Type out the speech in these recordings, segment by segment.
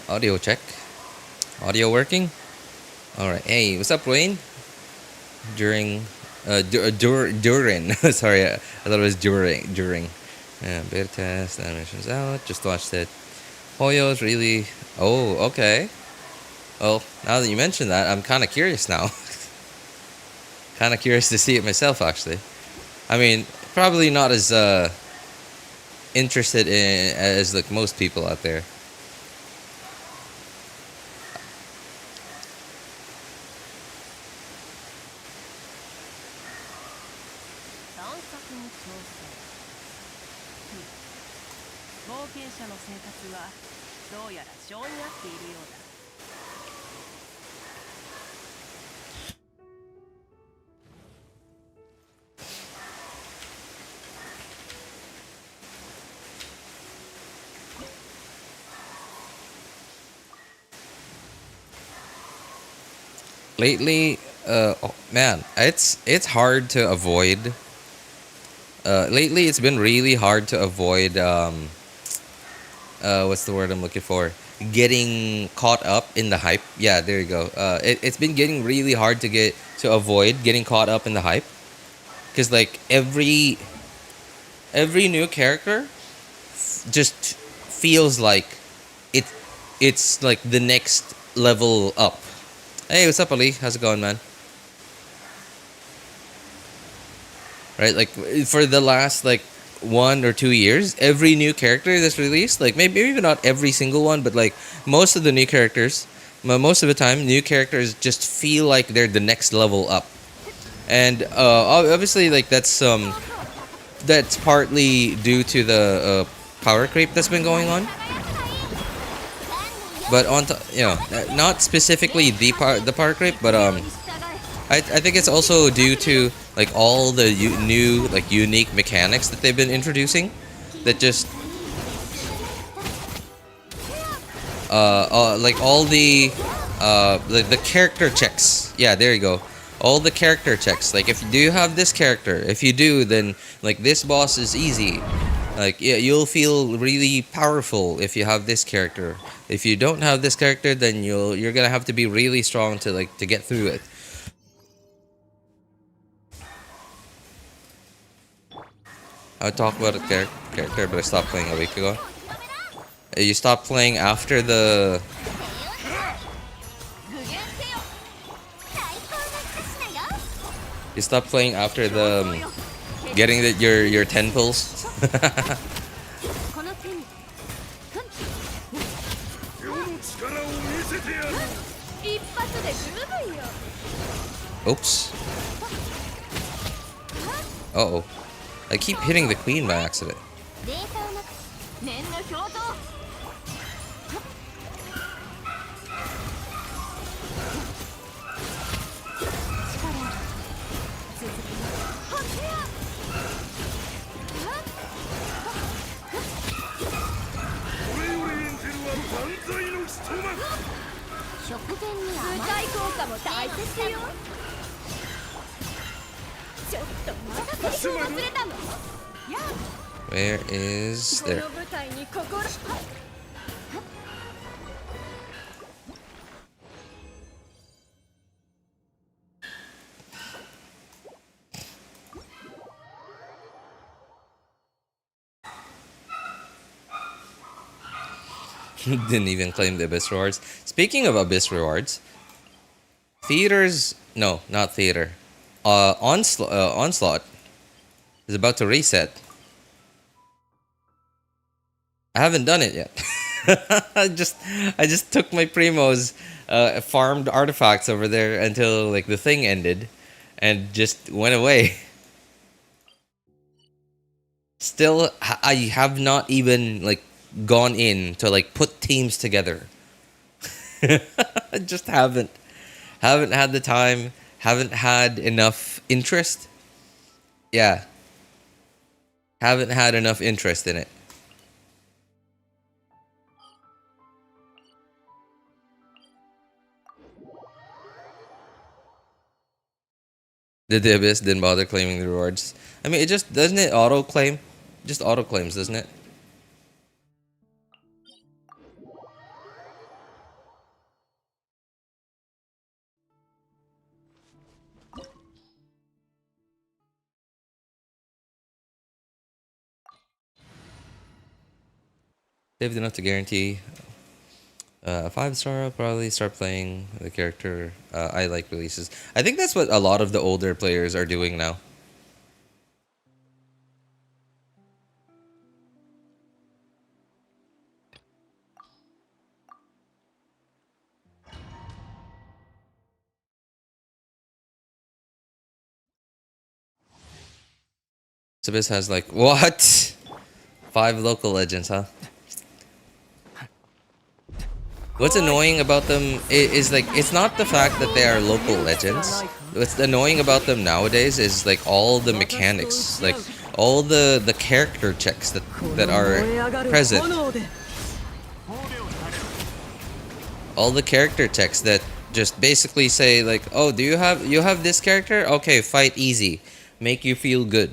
Audio check. Audio working? Alright. Hey, what's up, Wayne? During. During. Sorry, I thought it was during. Beta test, animation's out. Just watched it. Hoyo's really. Oh, okay. Well, now that you mention that, I'm kind of curious now. Kind of curious to see it myself, actually. I mean, probably not as interested in as like most people out there. Lately, oh, man, it's hard to avoid. Lately, it's been really hard to avoid. What's the word I'm looking for? Getting caught up in the hype. Yeah, there you go. It's been getting really hard to avoid getting caught up in the hype, because like every new character just feels like it. It's like the next level up. Hey, what's up, Ali? How's it going, man? Right, like for the last like 1 or 2 years, every new character that's released, like maybe not every single one, but like most of the new characters, most of the time, new characters just feel like they're the next level up, and obviously, like that's partly due to the power creep that's been going on. But not specifically the power creep, but I think it's also due to like all the new like unique mechanics that they've been introducing, that just like all the character checks. Yeah, there you go. All the character checks. Like, if you do have this character, if you do, then like this boss is easy. Like, yeah, you'll feel really powerful if you have this character. If you don't have this character, then you're gonna have to be really strong to get through it. I would talk about a character, but I stopped playing a week ago. You stopped playing after the. You stopped playing after the getting your 10 pulls. Oops. Uh-oh. I keep hitting the queen by accident. Where is there? Didn't even claim the Abyss rewards. Speaking of Abyss rewards, theaters. No, not theater. Onslaught is about to reset. I haven't done it yet. I just took my primos, farmed artifacts over there until like the thing ended, and just went away. Still, I have not even like gone in to like put teams together. I just haven't had the time, haven't had enough interest. Yeah, haven't had enough interest in it. The Abyss didn't bother claiming the rewards. I mean, it just doesn't it auto claim? Just auto claims, doesn't it? Saved enough to guarantee 5-star. I'll probably start playing the character I like releases. I think that's what a lot of the older players are doing now. Sibis has like, what? 5 local legends, huh? What's annoying about them is like, it's not the fact that they are local legends. What's annoying about them nowadays is like all the mechanics, like all the character checks that are present. All the character checks that just basically say like, oh, do you have this character? Okay, fight easy, make you feel good.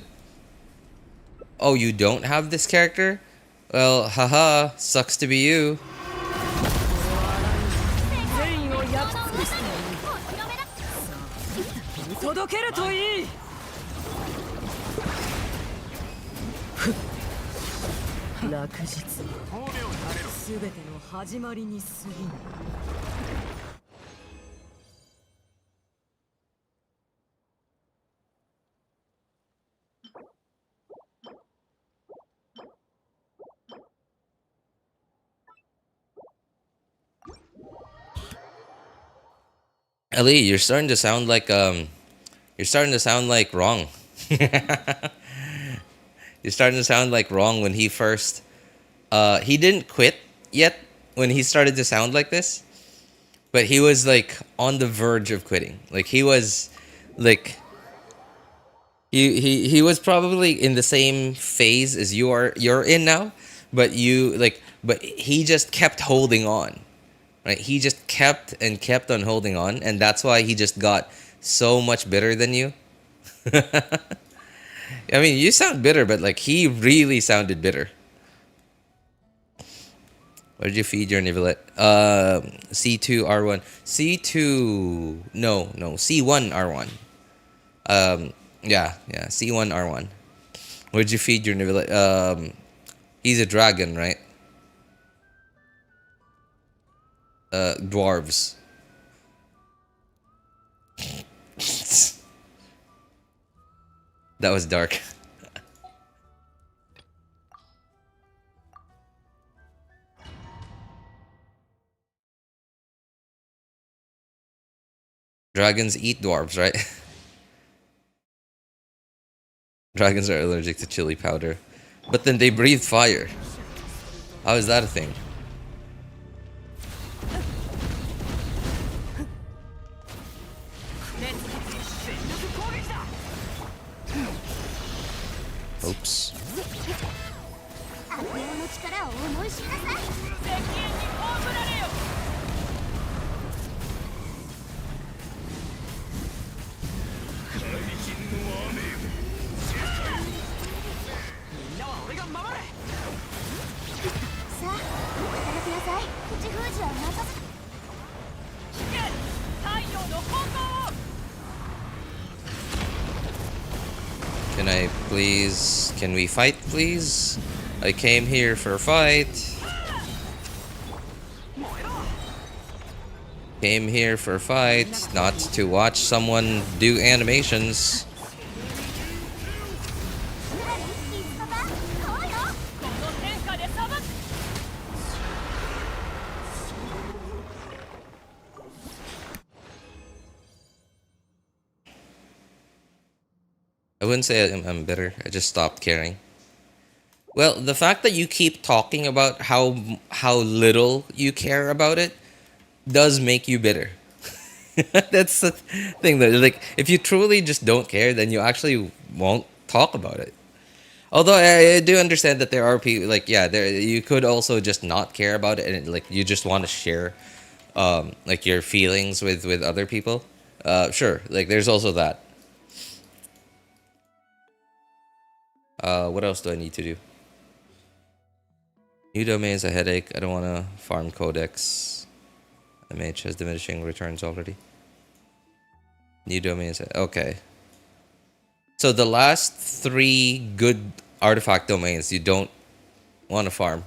Oh, you don't have this character? Well, haha, sucks to be you. Ali, you're starting to sound like wrong. You're starting to sound like wrong when he first he didn't quit yet when he started to sound like this. But he was like on the verge of quitting. Like he was like he was probably in the same phase as you're in now, but he just kept holding on. Right? He just kept and kept on holding on, and that's why he just got so much bitter than you. I mean, you sound bitter, but like he really sounded bitter. Where did you feed your nivelet? C2 R1. C2 no, C1 R1. Yeah, C1 R1. Where'd you feed your nivelet? He's a dragon, right? Dwarves. That was dark. Dragons eat dwarves, right? Dragons are allergic to chili powder. But then they breathe fire. How is that a thing? Oops. Can we fight, please? I came here for a fight. Came here for a fight, not to watch someone do animations. I wouldn't say I'm bitter. I just stopped caring. Well, the fact that you keep talking about how little you care about it does make you bitter. That's the thing that, like, if you truly just don't care, then you actually won't talk about it. Although I do understand that there are people like, yeah, there you could also just not care about it, and like you just want to share like your feelings with other people. Sure, like there's also that. What else do I need to do? New domain is a headache. I don't want to farm codex. MH has diminishing returns already. New domain is okay. So the last 3 good artifact domains you don't want to farm.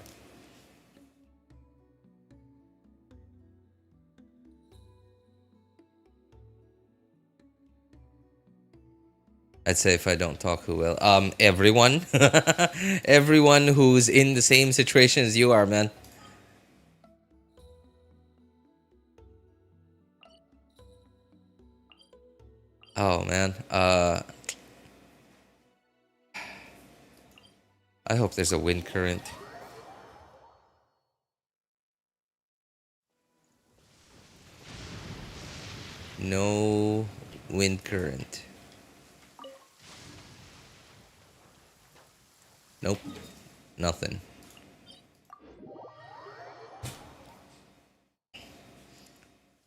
I'd say if I don't talk, who will? Everyone. Everyone who's in the same situation as you are, man. Oh, man. I hope there's a wind current. No wind current. Nope. Nothing.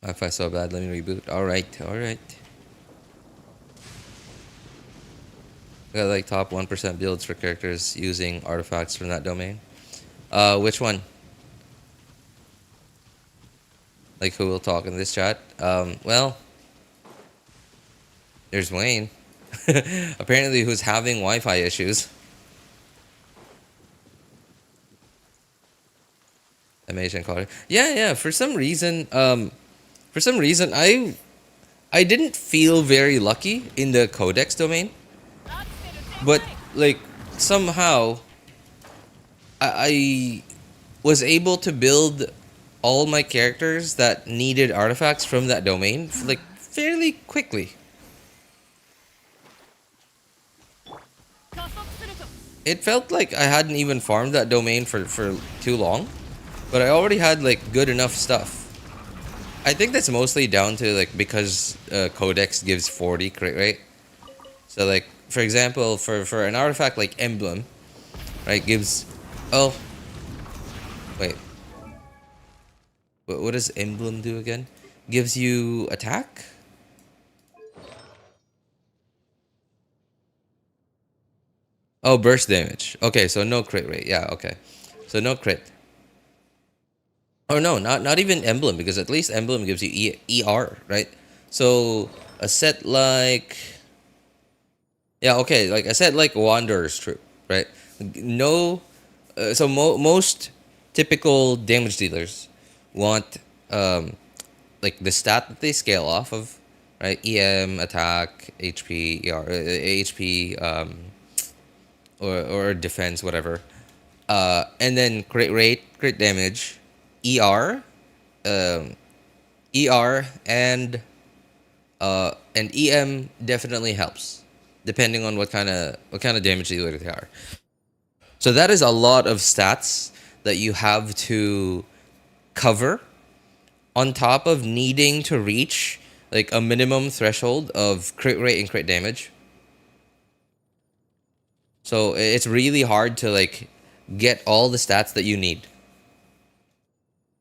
Wi-Fi so bad, let me reboot. Alright, alright. I got like top 1% builds for characters using artifacts from that domain. Which one? Like who will talk in this chat? Well, there's Wayne. Apparently who's having Wi-Fi issues. Amazing caller. Yeah, for some reason, I didn't feel very lucky in the codex domain. But like somehow I was able to build all my characters that needed artifacts from that domain like fairly quickly. It felt like I hadn't even farmed that domain for too long, but I already had like good enough stuff. I think that's mostly down to like because codex gives 40 crit rate. So like for example, for an artifact like emblem, right, gives wait. What does emblem do again? Gives you attack? Oh, burst damage. Okay, so no crit rate. Yeah, okay. So no crit. Oh no, not even emblem, because at least emblem gives you ER, right? So a set like okay, like a set like Wanderer's Troop, right? No, so most typical damage dealers want like the stat that they scale off of, right? EM, attack, HP, ER, HP, or defense, whatever. And then crit rate, crit damage, ER, ER, and EM definitely helps, depending on what kind of damage dealer they are. So that is a lot of stats that you have to cover, on top of needing to reach like a minimum threshold of crit rate and crit damage. So it's really hard to like get all the stats that you need.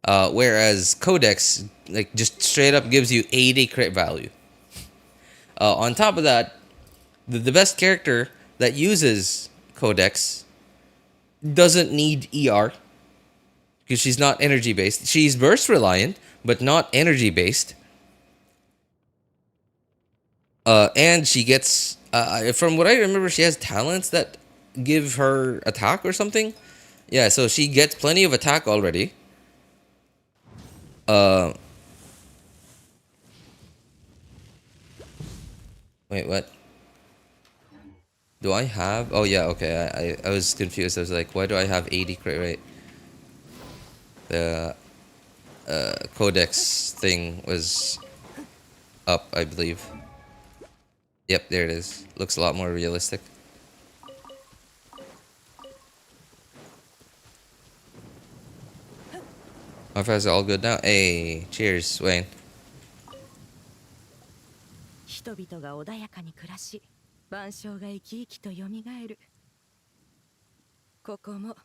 Whereas Codex like just straight up gives you 80 crit value. On top of that, the best character that uses Codex doesn't need ER because she's not energy based. She's burst reliant, but not energy based. And she gets, from what I remember, she has talents that give her attack or something. Yeah, so she gets plenty of attack already. Wait, what? Do I have? Oh yeah, okay. I was confused. I was like, why do I have 80 crit rate? The codex thing was up, I believe. Yep, there it is. Looks a lot more realistic. My friends are all good now. Hey, cheers, Wayne. 人々が穏やかに暮らし、万象が生き生きとよみがえる。ここも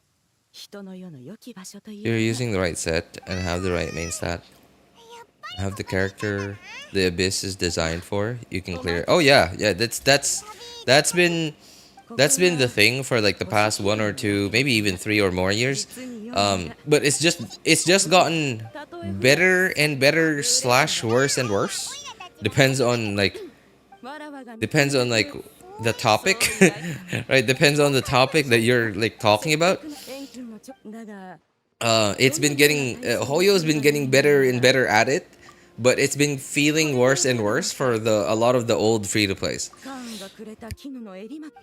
人の世の良き場所という。You're using the right set and have the right main stat. Have the character the abyss is designed for. You can clear it. Oh yeah, that's been the thing for like the past 1 or 2, maybe even 3 or more years. But it's just gotten better and better / worse and worse. Depends on like the topic, right? Depends on the topic that you're like talking about. It's been getting Hoyo's been getting better and better at it, but it's been feeling worse and worse for a lot of the old free to plays. がくれた絹の襟巻き。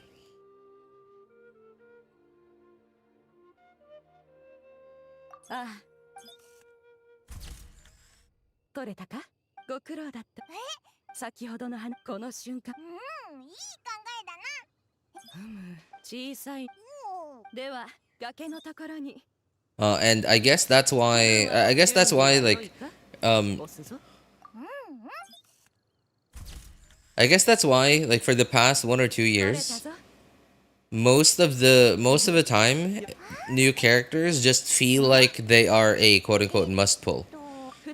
ああ。取れたか？ご苦労だった。先ほどの花、この瞬間。いい考えだな。小さい。では、崖のところに。And I guess that's why. I guess that's why, like, I guess that's why, like, for the past 1 or 2 years, most of the time, new characters just feel like they are a quote unquote must pull.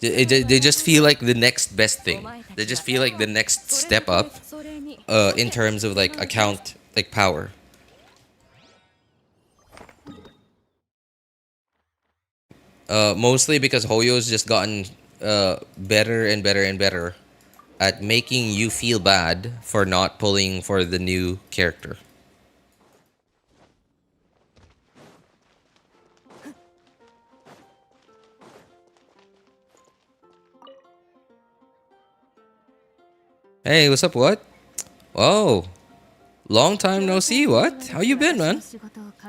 They just feel like the next best thing. They just feel like the next step up, in terms of like account, like power. Mostly because Hoyo's just gotten better and better and better at making you feel bad for not pulling for the new character. Hey, what's up, what? Oh, long time no see, what? How you been, man?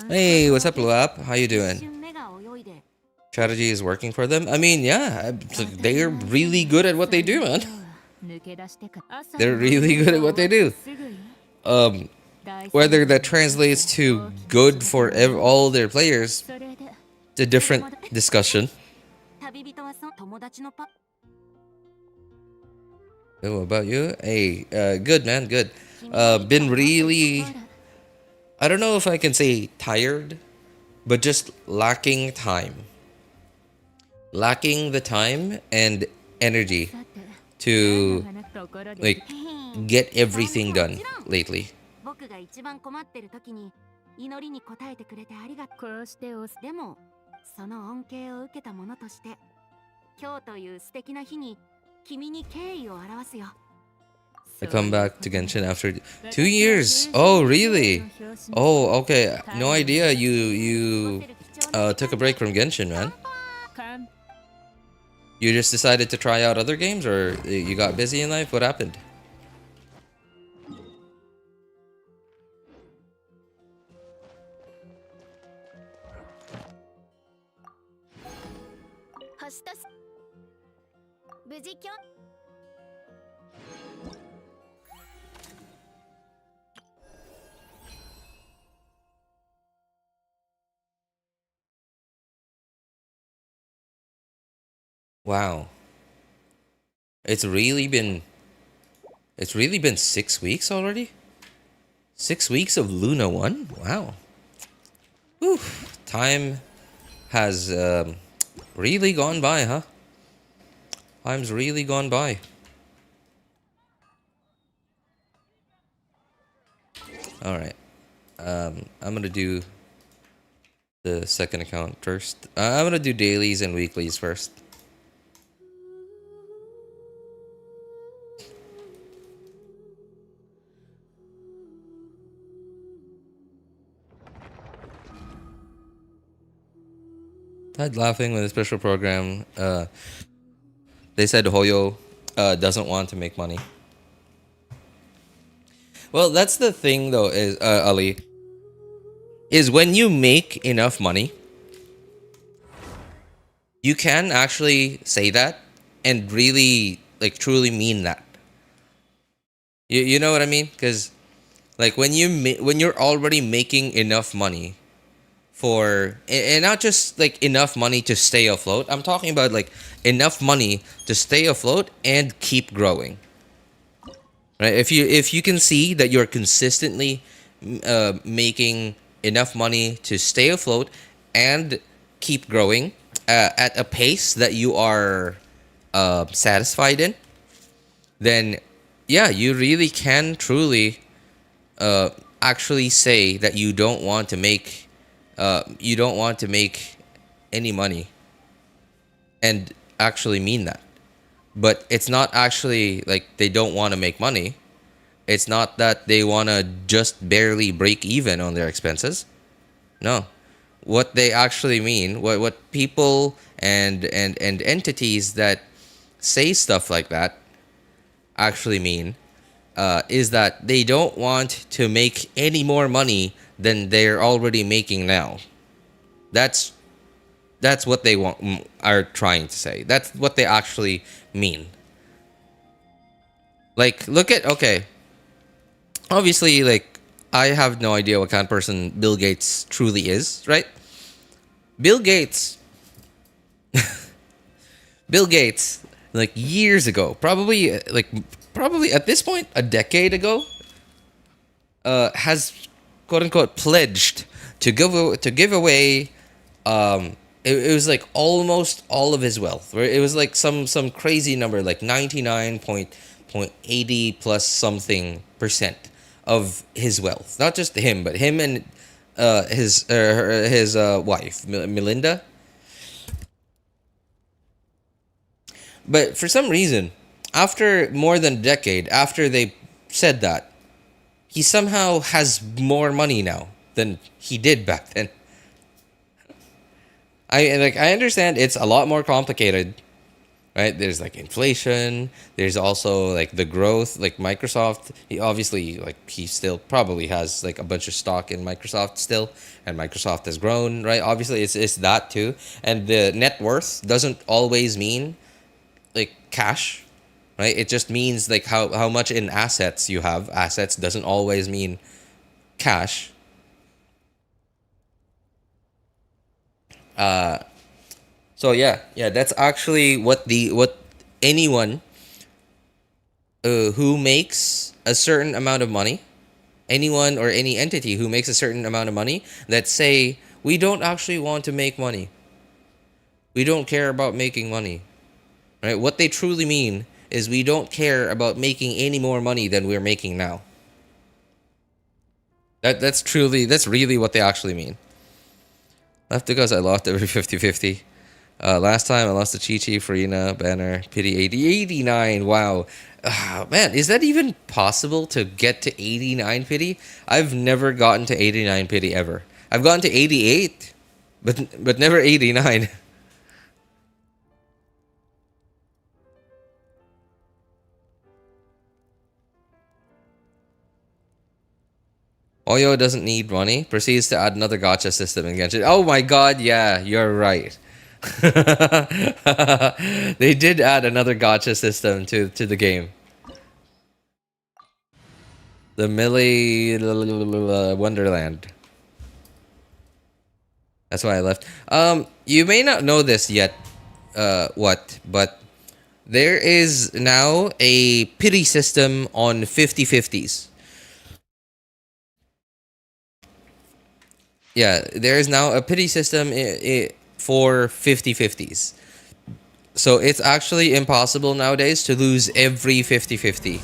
Hey, what's up, Luap? How you doing? Strategy is working for them? I mean, yeah, they're really good at what they do, man. They're really good at what they do. Whether that translates to good for all their players, it's a different discussion. Oh, about you? Hey, good, man, good. Been really, I don't know if I can say tired, but just lacking time. Lacking the time and energy to, like, get everything done lately. I come back to Genshin after 2 years. Oh, really? Oh, okay. No idea you took a break from Genshin, man. You just decided to try out other games, or you got busy in life? What happened? Wow. It's really been 6 weeks already? 6 weeks of Luna 1? Wow. Whew. Time has really gone by, huh? Time's really gone by. Alright. I'm gonna do the second account first. I'm gonna do dailies and weeklies first. Died laughing with a special program. They said Hoyo doesn't want to make money. Well, that's the thing, though, is Ali, is when you make enough money, you can actually say that and really, like, truly mean that. You know what I mean? Because, like, when you're already making enough money for, and not just like enough money to stay afloat. I'm talking about like enough money to stay afloat and keep growing. Right? If you can see that you're consistently making enough money to stay afloat and keep growing at a pace that you are satisfied in, then yeah, you really can truly actually say that you don't want to make any money, and actually mean that. But it's not actually like they don't want to make money. It's not that they want to just barely break even on their expenses. No. What they actually mean, what people and entities that say stuff like that actually mean, is that they don't want to make any more money than they're already making now. That's what they are trying to say. That's what they actually mean. Like, look at, okay, obviously, like, I have no idea what kind of person Bill Gates truly is, right? Bill Gates, Bill Gates, like years ago, probably at this point a decade ago, has quote unquote pledged to give away it was like almost all of his wealth. Right? It was like some crazy number, like 99.80 plus something percent of his wealth. Not just him, but him and his wife Melinda. But for some reason, after more than a decade after they said that, he somehow has more money now than he did back then. I understand it's a lot more complicated, right? There's like inflation. There's also like the growth, like Microsoft. He obviously, like, he still probably has like a bunch of stock in Microsoft still, and Microsoft has grown, right? Obviously, it's that too. And the net worth doesn't always mean like cash, right? It just means like how much in assets you have. Assets doesn't always mean cash. So yeah, that's actually what anyone who makes a certain amount of money, anyone or any entity who makes a certain amount of money that say we don't actually want to make money. We don't care about making money. Right? What they truly mean is we don't care about making any more money than we're making now. That's really what they actually mean. Left because I lost every 50-50. Last time I lost to Chi-Chi, Furina, Banner, Pity 89. Wow. Man, is that even possible to get to 89 Pity? I've never gotten to 89 Pity ever. I've gotten to 88, but never 89. Oyo doesn't need money. Proceeds to add another gacha system in Genshin. Oh my god, yeah, you're right. They did add another gacha system to the game. The Millie Wonderland. That's why I left. You may not know this yet, but there is now a pity system on 50-50s. Yeah, there is now a pity system for 50-50s. So it's actually impossible nowadays to lose every 50-50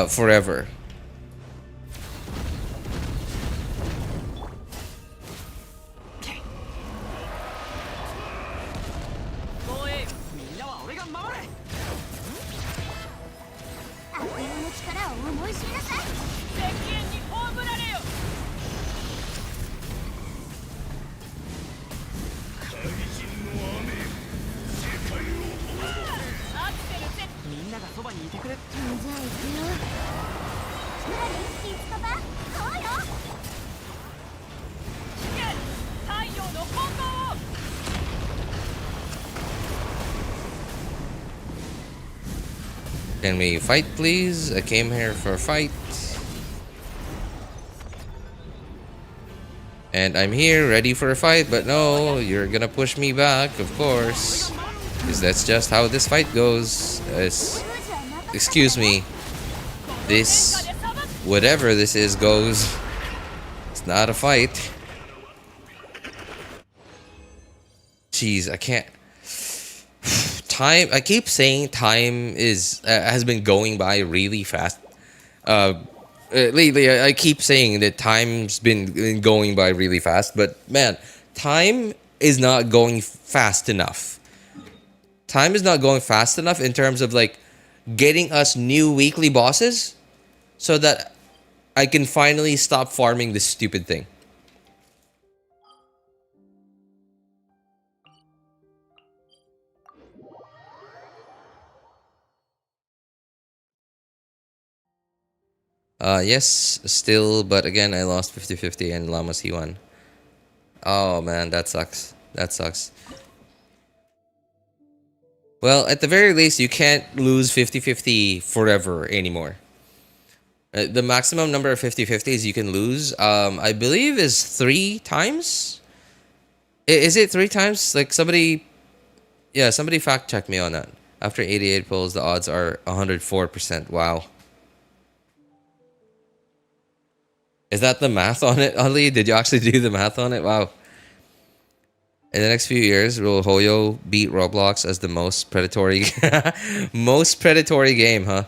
forever. Can we fight, please? I came here for a fight. And I'm here, ready for a fight, but no, you're gonna push me back, of course. Because that's just how this fight goes. Excuse me. This, whatever this is, goes. It's not a fight. Jeez, I can't. Time. I keep saying time has been going by really fast. Lately, I keep saying that time's been going by really fast, but man, time is not going fast enough. Time is not going fast enough in terms of like getting us new weekly bosses, so that I can finally stop farming this stupid thing. Yes, still, but again, I lost 50-50 and Llamas he won. Oh man, that sucks. That sucks. Well, at the very least, you can't lose 50-50 forever anymore. The maximum number of 50-50s you can lose, I believe, is 3 times? Is it 3 times? Like, somebody... Yeah, somebody fact check me on that. After 88 pulls, the odds are 104%. Wow. Is that the math on it, Ali? Did you actually do the math on it? Wow. In the next few years, will Hoyo beat Roblox as the most predatory most predatory game, huh?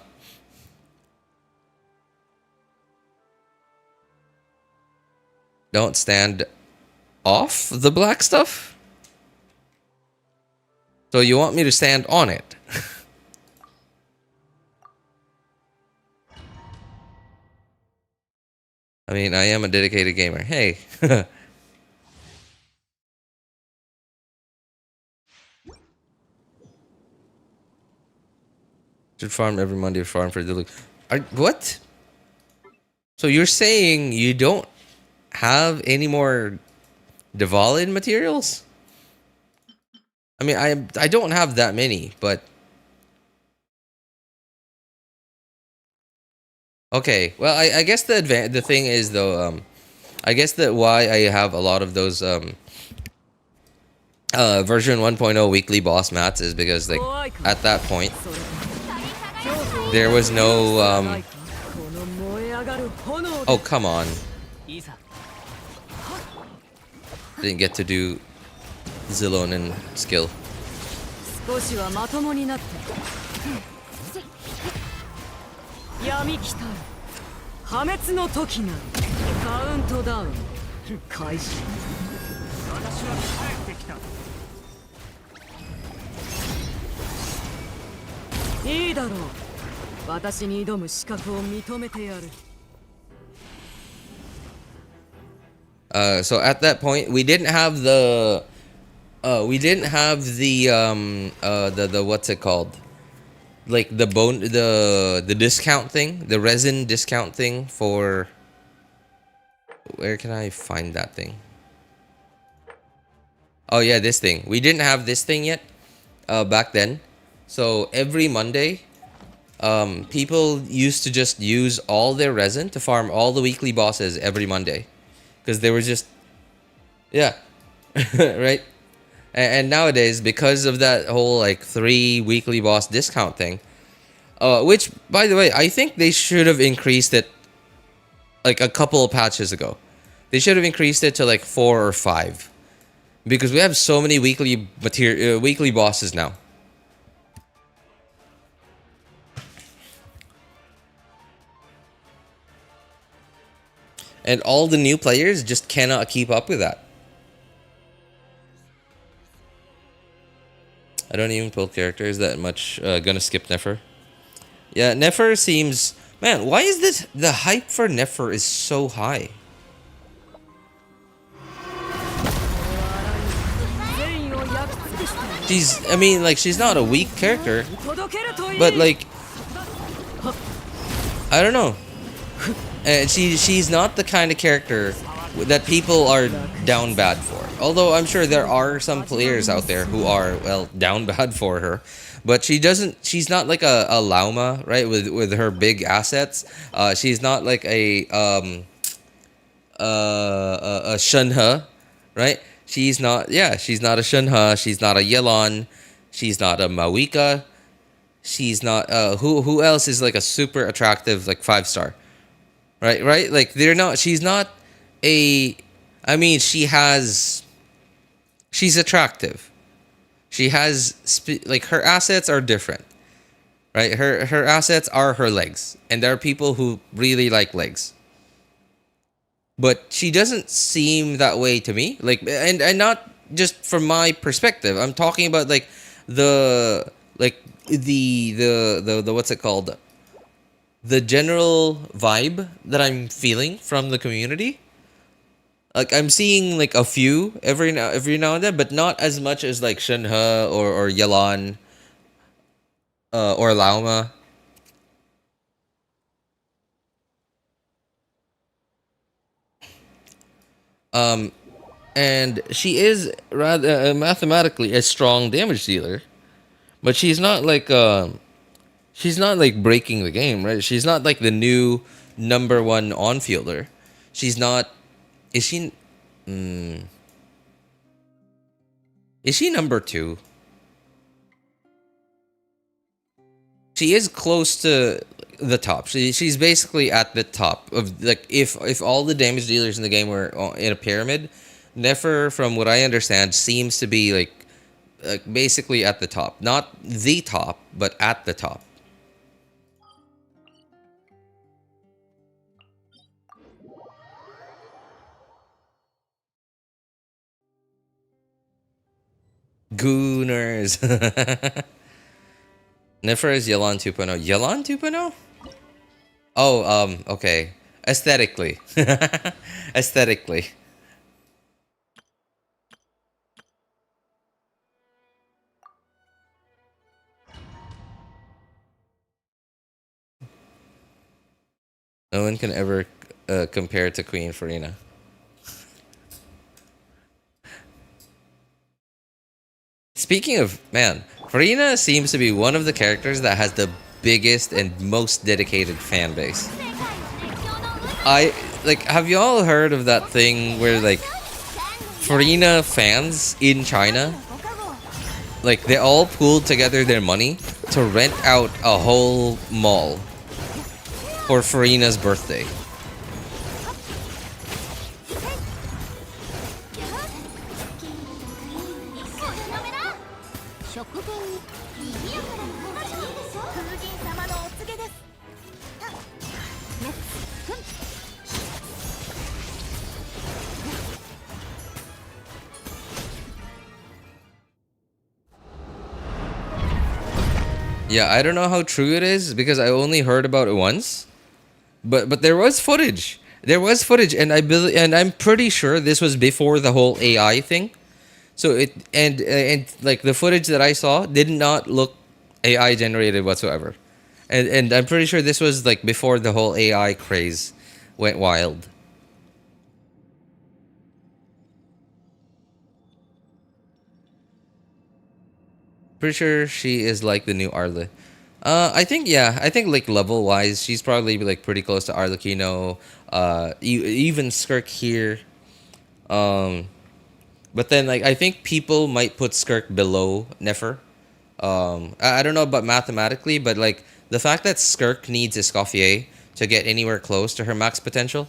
Don't stand off the black stuff? So you want me to stand on it? I mean, I am a dedicated gamer. Hey. Should farm every Monday, farm for the what? So you're saying you don't have any more Divalid materials? I mean, I don't have that many, but okay. Well, I guess the thing is though, I guess that why I have a lot of those version 1.0 weekly boss mats is because like at that point there was no oh come on. Didn't get to do Zilonen skill. 少しはまともになって闇来たる破滅の時なるカウントダウン開始私は帰ってきたいいだろう私に挑む資格を認めてやる So at that point we didn't have the the what's it called, like the discount thing, the resin discount thing for, where can I find that thing? Oh yeah, this thing. We didn't have this thing yet back then. So every Monday people used to just use all their resin to farm all the weekly bosses every Monday. Because they were just, yeah, right? And nowadays, because of that whole like 3 weekly boss discount thing, which by the way, I think they should have increased it like a couple of patches ago. They should have increased it to like 4 or 5, because we have so many weekly weekly bosses now. And all the new players just cannot keep up with that. I don't even pull characters that much. Gonna skip Nefer. Yeah, Nefer seems... Man, why is this... The hype for Nefer is so high. She's... I mean, like, she's not a weak character. But, like... I don't know. She's not the kind of character that people are down bad for. Although I'm sure there are some players out there who are, well, down bad for her. But she doesn't... She's not like a Lauma, right? With her big assets. She's not like a Shenhe, right? She's not... Yeah, she's not a Shenhe. She's not a Yelan. She's not a Mawika. She's not... Who else is like a super attractive, like 5-star? Right? Like, they're not... She's not a... I mean, she's attractive. She has... Like, her assets are different. Right? Her assets are her legs. And there are people who really like legs. But she doesn't seem that way to me. Like, and not just from my perspective. I'm talking about, like, the what's it called? The general vibe that I'm feeling from the community. Like, I'm seeing like a few every now and then, but not as much as like Shenhe or Yelan or Lauma. And she is rather mathematically a strong damage dealer, but she's not like breaking the game, right? She's not like the new number one on fielder. She's not. Is she? Mm, is she number two? She is close to the top. She's basically at the top of like if all the damage dealers in the game were in a pyramid, Nefer, from what I understand, seems to be like basically at the top, not the top, but at the top. Gooners. Nefer is Yelan 2.0. Yelan 2.0? Oh, okay. Aesthetically. Aesthetically. No one can ever compare to Queen Furina. Speaking of, man, Furina seems to be one of the characters that has the biggest and most dedicated fan base. Have y'all heard of that thing where, like, Furina fans in China, like, they all pooled together their money to rent out a whole mall for Furina's birthday? Yeah, I don't know how true it is because I only heard about it once. But there was footage. There was footage, and I'm pretty sure this was before the whole AI thing. So and like the footage that I saw did not look AI generated whatsoever. And I'm pretty sure this was like before the whole AI craze went wild. Pretty sure she is like the new Arle. I think, yeah. I think like level wise, she's probably like pretty close to Arlecchino. Even Skirk here. Um, but then like I think people might put Skirk below Nefer. I don't know about mathematically, but like the fact that Skirk needs Escoffier to get anywhere close to her max potential.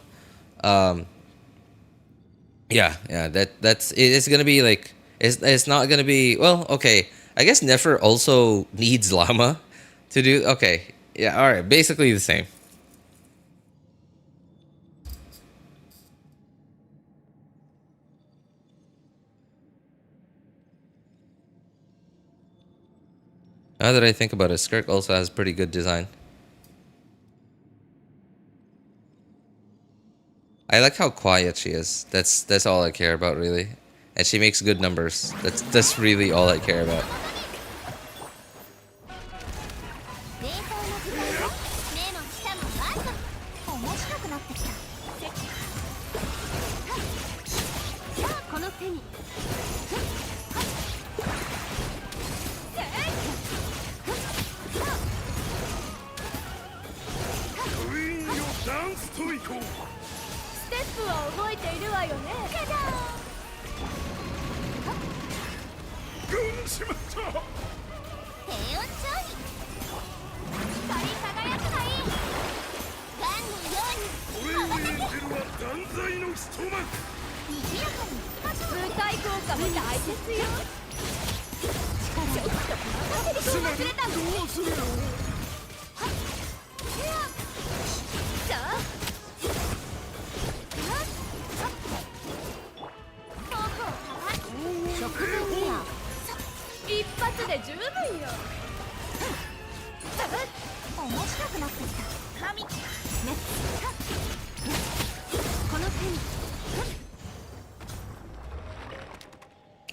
Um, yeah. It's gonna be like it's not gonna be well. Okay, I guess Nefer also needs Llama to do. Okay, yeah. All right, basically the same. Now that I think about it, Skirk also has pretty good design. I like how quiet she is. That's all I care about really, and she makes good numbers. That's really all I care about.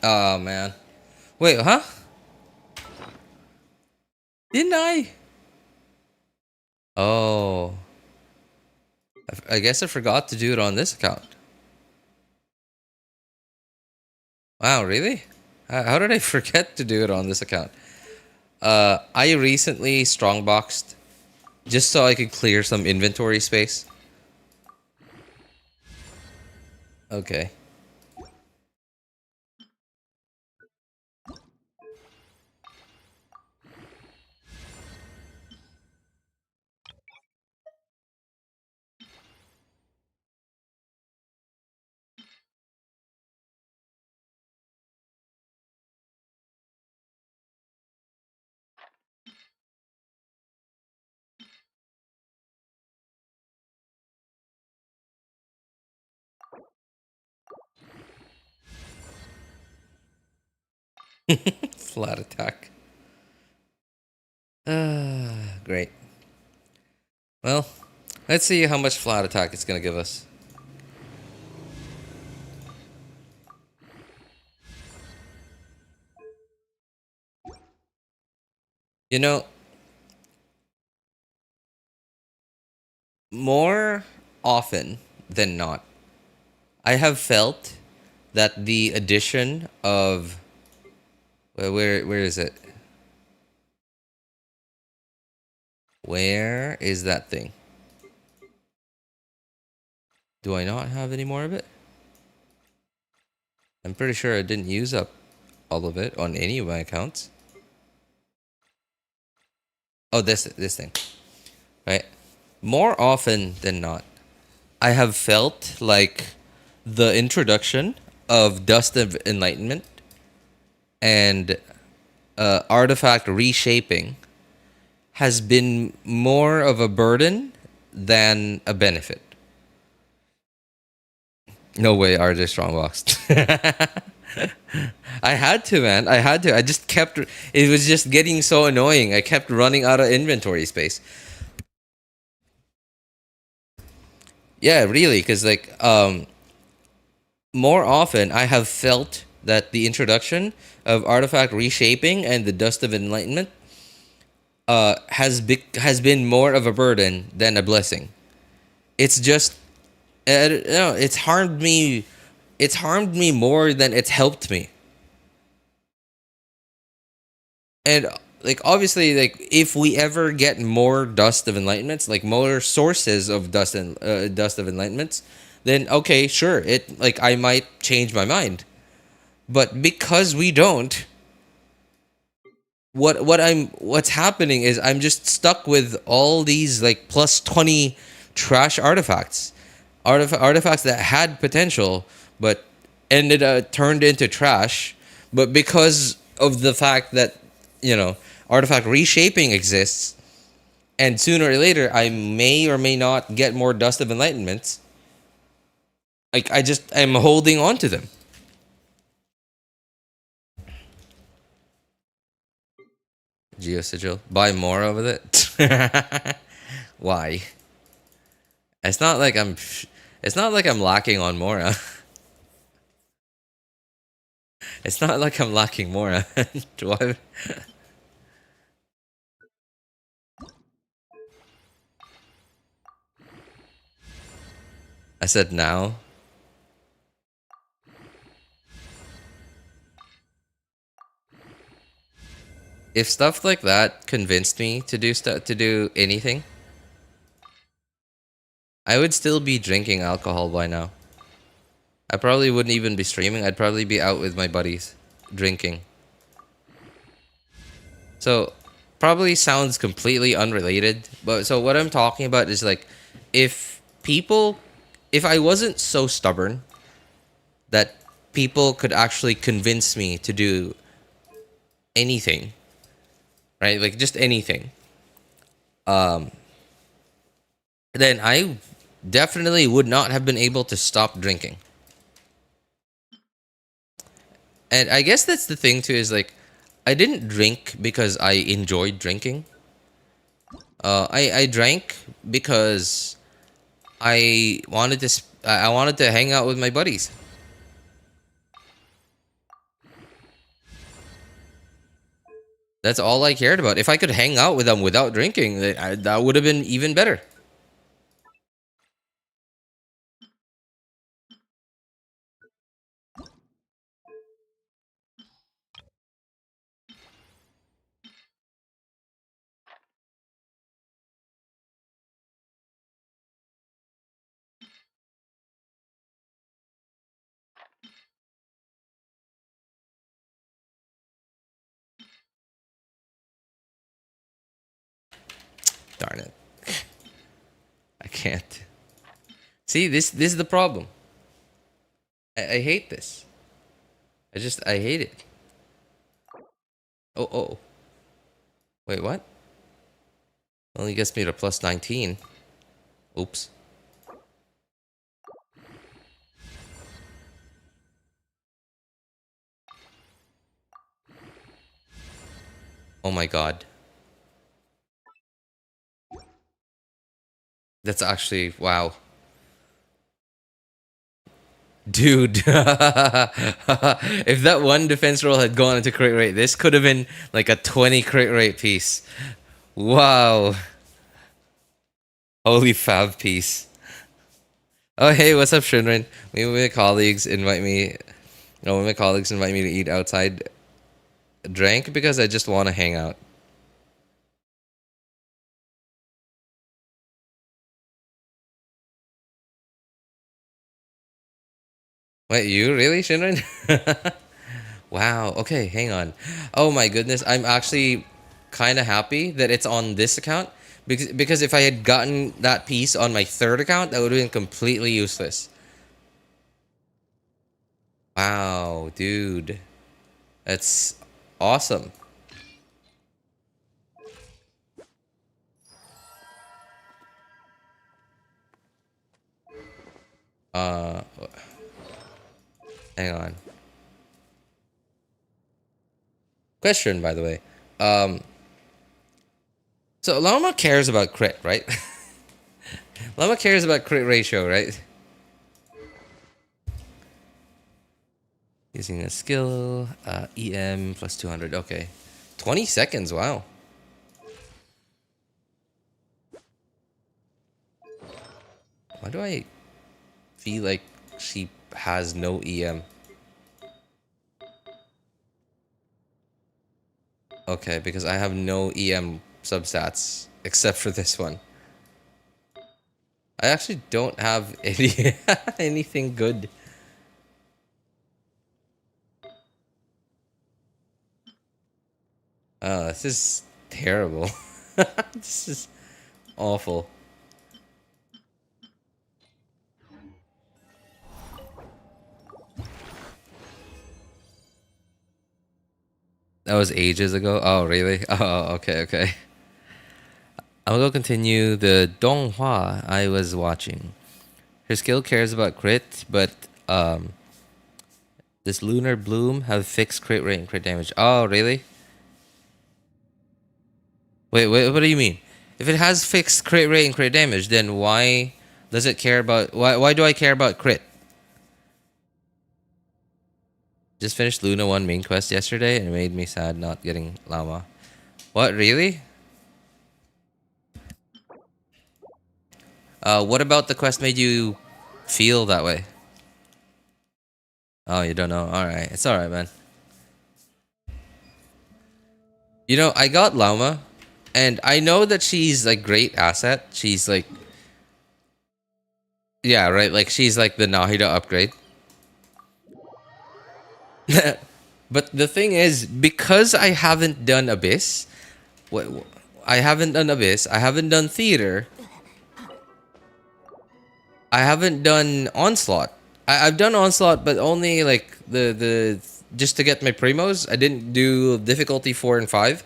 Oh man. Wait, huh? Didn't I? Oh. I guess I forgot to do it on this account. Wow, really? How did I forget to do it on this account? I recently strongboxed just so I could clear some inventory space. Okay. Flat attack. Great. Well, let's see how much flat attack it's gonna give us. You know, more often than not, I have felt that the addition of where is it? Where is that thing? Do I not have any more of it? I'm pretty sure I didn't use up all of it on any of my accounts. Oh, this thing, right? More often than not, I have felt like the introduction of Dust of Enlightenment and artifact reshaping has been more of a burden than a benefit. No way, RJ Strongbox. I had to, man. I had to. I just kept. It was just getting so annoying. I kept running out of inventory space. Yeah, really, because like more often I have felt that the introduction of artifact reshaping and the Dust of Enlightenment has been more of a burden than a blessing. It's just no, it's harmed me. It's harmed me more than it's helped me. And like obviously, like if we ever get more Dust of Enlightenments, like more sources of Dust of Enlightenments, then okay, sure, it like I might change my mind. But because we don't, what's happening is I'm just stuck with all these like plus 20 trash artifacts. Artifacts that had potential but ended turned into trash, but because of the fact that you know artifact reshaping exists and sooner or later I may or may not get more Dust of Enlightenments, like I'm holding on to them. Geosigil. Buy more of it. Why? It's not like I'm. It's not like I'm lacking on Mora. It's not like I'm lacking Mora. Do I? I said now. If stuff like that convinced me to do anything, I would still be drinking alcohol by now. I probably wouldn't even be streaming. I'd probably be out with my buddies drinking. So, probably sounds completely unrelated, but so what I'm talking about is like if people if I wasn't so stubborn that people could actually convince me to do anything, right? Like just anything. Then I definitely would not have been able to stop drinking. And I guess that's the thing too is like I didn't drink because I enjoyed drinking. I drank because I wanted to hang out with my buddies. That's all I cared about. If I could hang out with them without drinking, that would have been even better. Darn it. I can't. See, this is the problem. I hate this. I hate it. Oh. Wait, what? Only gets me to plus 19. Oops. Oh my god. That's actually, wow. Dude. If that one defense roll had gone into crit rate, this could have been like a 20 crit rate piece. Wow. Holy fab piece. Oh, hey, what's up, Shinrin? Maybe my colleagues invite me. No, when my colleagues invite me to eat outside, drink because I just want to hang out. Wait, you really, Shinrin? Wow. Okay, hang on. Oh my goodness, I'm actually kind of happy that it's on this account because if I had gotten that piece on my third account, that would have been completely useless. Wow, dude, that's awesome. Uh, hang on. Question, by the way. So Llama cares about crit, right? Llama cares about crit ratio, right? Using a skill, EM plus 200. Okay, 20 seconds. Wow. Why do I feel like she has no EM? Okay, because I have no EM substats except for this one. I actually don't have any anything good. This is terrible. This is awful. That was ages ago. Oh, really? Oh, okay. I'm gonna go continue the Donghua I was watching. Her skill cares about crit, but this Lunar Bloom have fixed crit rate and crit damage. Oh, really? Wait, what do you mean? If it has fixed crit rate and crit damage, then why does it care about why do I care about crit? Just finished Luna 1 main quest yesterday and it made me sad not getting Llama. What, really? What about the quest made you feel that way? Oh, you don't know. Alright. It's alright, man. You know, I got Llama, and I know that she's like great asset. She's like, yeah, right. Like she's like the Nahida upgrade. But the thing is, because I haven't done Abyss, I haven't done Abyss. I haven't done Theater. I haven't done Onslaught. I've done Onslaught, but only like the just to get my primos. I didn't do difficulty 4 and 5.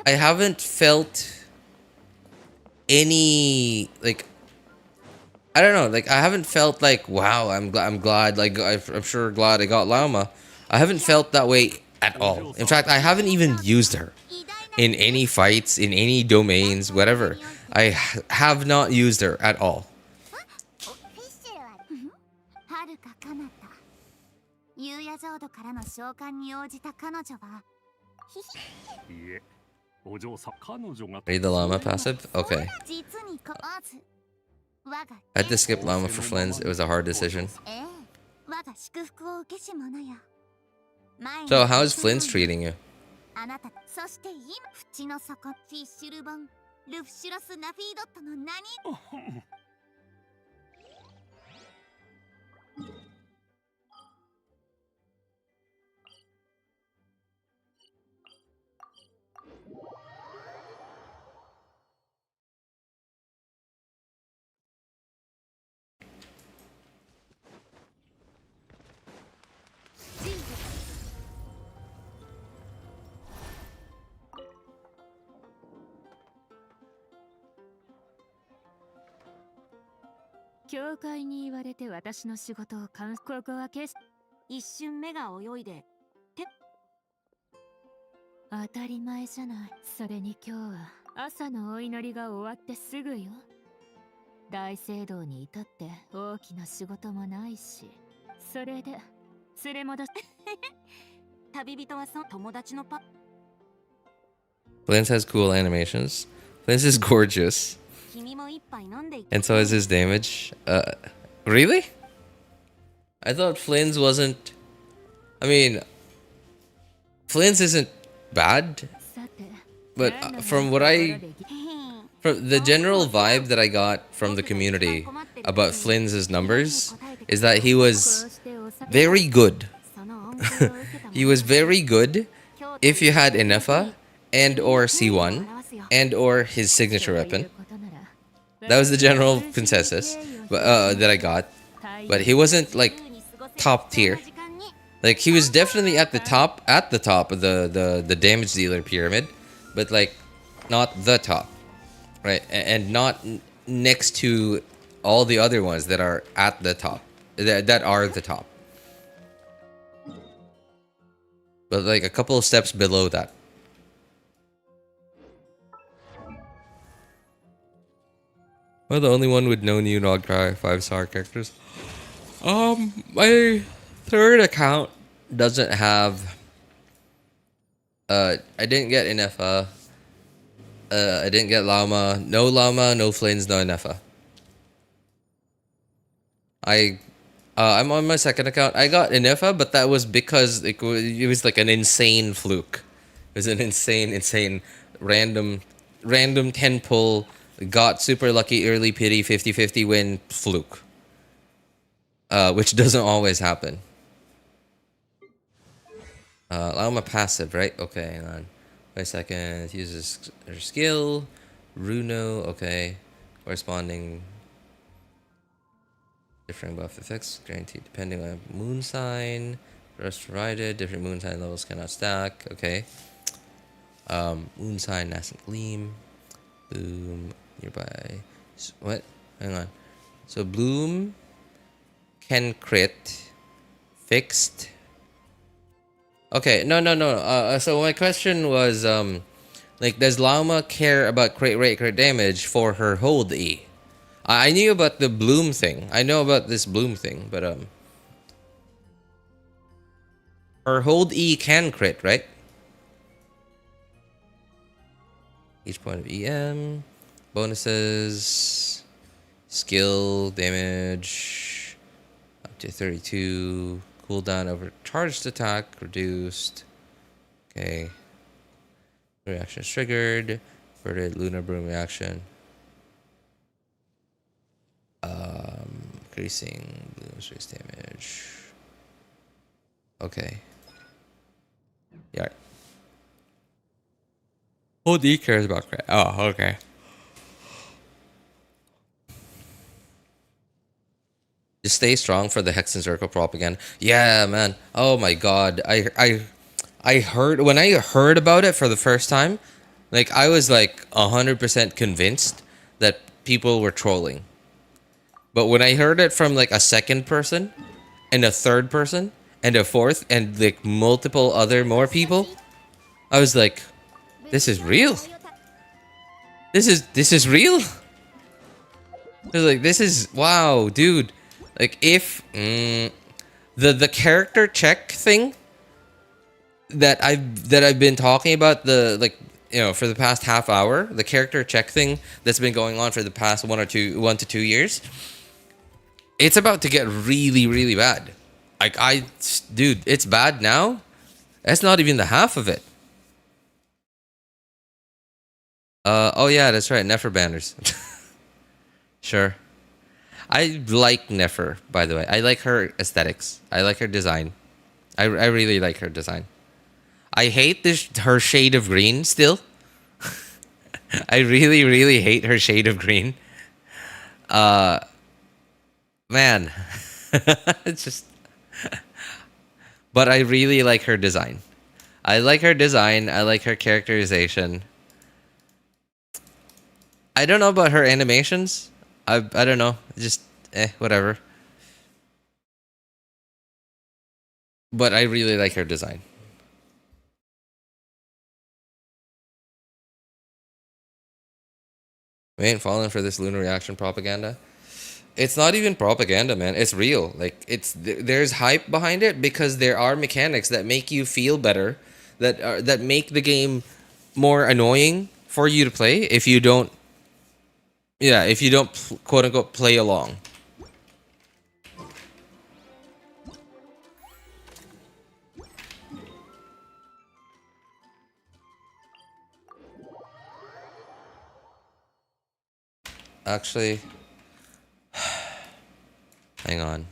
I haven't felt any like I don't know, like I haven't felt like wow, I'm glad, like I'm sure glad I got Llama. I haven't felt that way at all. In fact, I haven't even used her in any fights, in any domains, whatever. Have not used her at all. 遥か彼方夕夜浄土からの召喚に応じた彼女は Read the Llama passive? Okay. 実にこず我が I had to skip Llama for Flins. It was a hard decision. 我が祝福を受けし者よ So how is Flins treating you? あなたそして今淵の底フィッシュルボンルフシュロスナフィードットの何 What 教会に言われて私の仕事をここは決し一瞬目が泳いで当たり前じゃない。それに今日は朝のお祈りが終わってすぐよ。大聖堂に至って大きな仕事もないし、それで連れ戻し旅人は友達のFlins has cool animations. Flins is gorgeous. 君も一杯飲んでい And so is his damage. Really? I thought Flins wasn't... I mean... Flins isn't bad. さて But from what I... From the general vibe that I got from the community about Flins's numbers is that he was very good. He was very good if you had Inefa and or C1 and or his signature weapon. That was the general consensus that I got. But he wasn't like top tier. Like he was definitely at the top of the damage dealer pyramid, but like not the top. Right, and not next to all the other ones that are at the top, that are the top. But like a couple of steps below that. Am I the only one with no new Nod-Krai 5-star characters? My third account doesn't have... I didn't get Inefa. I didn't get Llama, no Flins, no Nefa. I'm on my second account. I got Nefa, but that was because it was like an insane fluke. It was an insane random 10 pull, got super lucky early pity 50-50 win fluke. Which doesn't always happen. Llama passive, right? Okay, hang on. Wait a second. Uses her skill. Runo, okay. Corresponding different buff effects guaranteed depending on moon sign. Rest provided. Different moon sign levels cannot stack. Okay. Moon sign, nascent gleam. Boom. Nearby. What? Hang on. So bloom can crit. Fixed. Okay, no. So my question was, like, does Llama care about crit rate, crit damage for her hold E? I knew about the bloom thing. I know about this bloom thing, but her hold E can crit, right? Each point of EM, bonuses, skill, damage, up to 32. Cooldown over charged attack reduced. Okay. Reaction is triggered. Verted lunar broom reaction. Increasing bloom space damage. Okay. Yeah. Who D cares about crit? Oh, okay. Just stay strong for the Hex and Circle prop again. Yeah, man. Oh my god. I heard when I heard about it for the first time, like I was like 100% convinced that people were trolling. But when I heard it from like a second person and a third person and a fourth and like multiple more people, I was like, this is real. This is real. I was like, this is wow, dude. Like if the character check thing that I've been talking about, the like, you know, for the past half hour, the character check thing that's been going on for the past 1 to 2 years, it's about to get really, really bad. Like dude, it's bad now. That's not even the half of it. Oh yeah, that's right, Nefer banners. Sure. I like Nefer, by the way. I like her aesthetics. I like her design. I really like her design. I hate her shade of green still. I really, really hate her shade of green. Man. It's just... But I really like her design. I like her design. I like her characterization. I don't know about her animations. I don't know. Just whatever. But I really like her design. We ain't falling for this lunar reaction propaganda. It's not even propaganda, man. It's real. Like there's hype behind it because there are mechanics that make you feel better, that make the game more annoying for you to play if you don't. Yeah, if you don't quote unquote play along. Actually, hang on.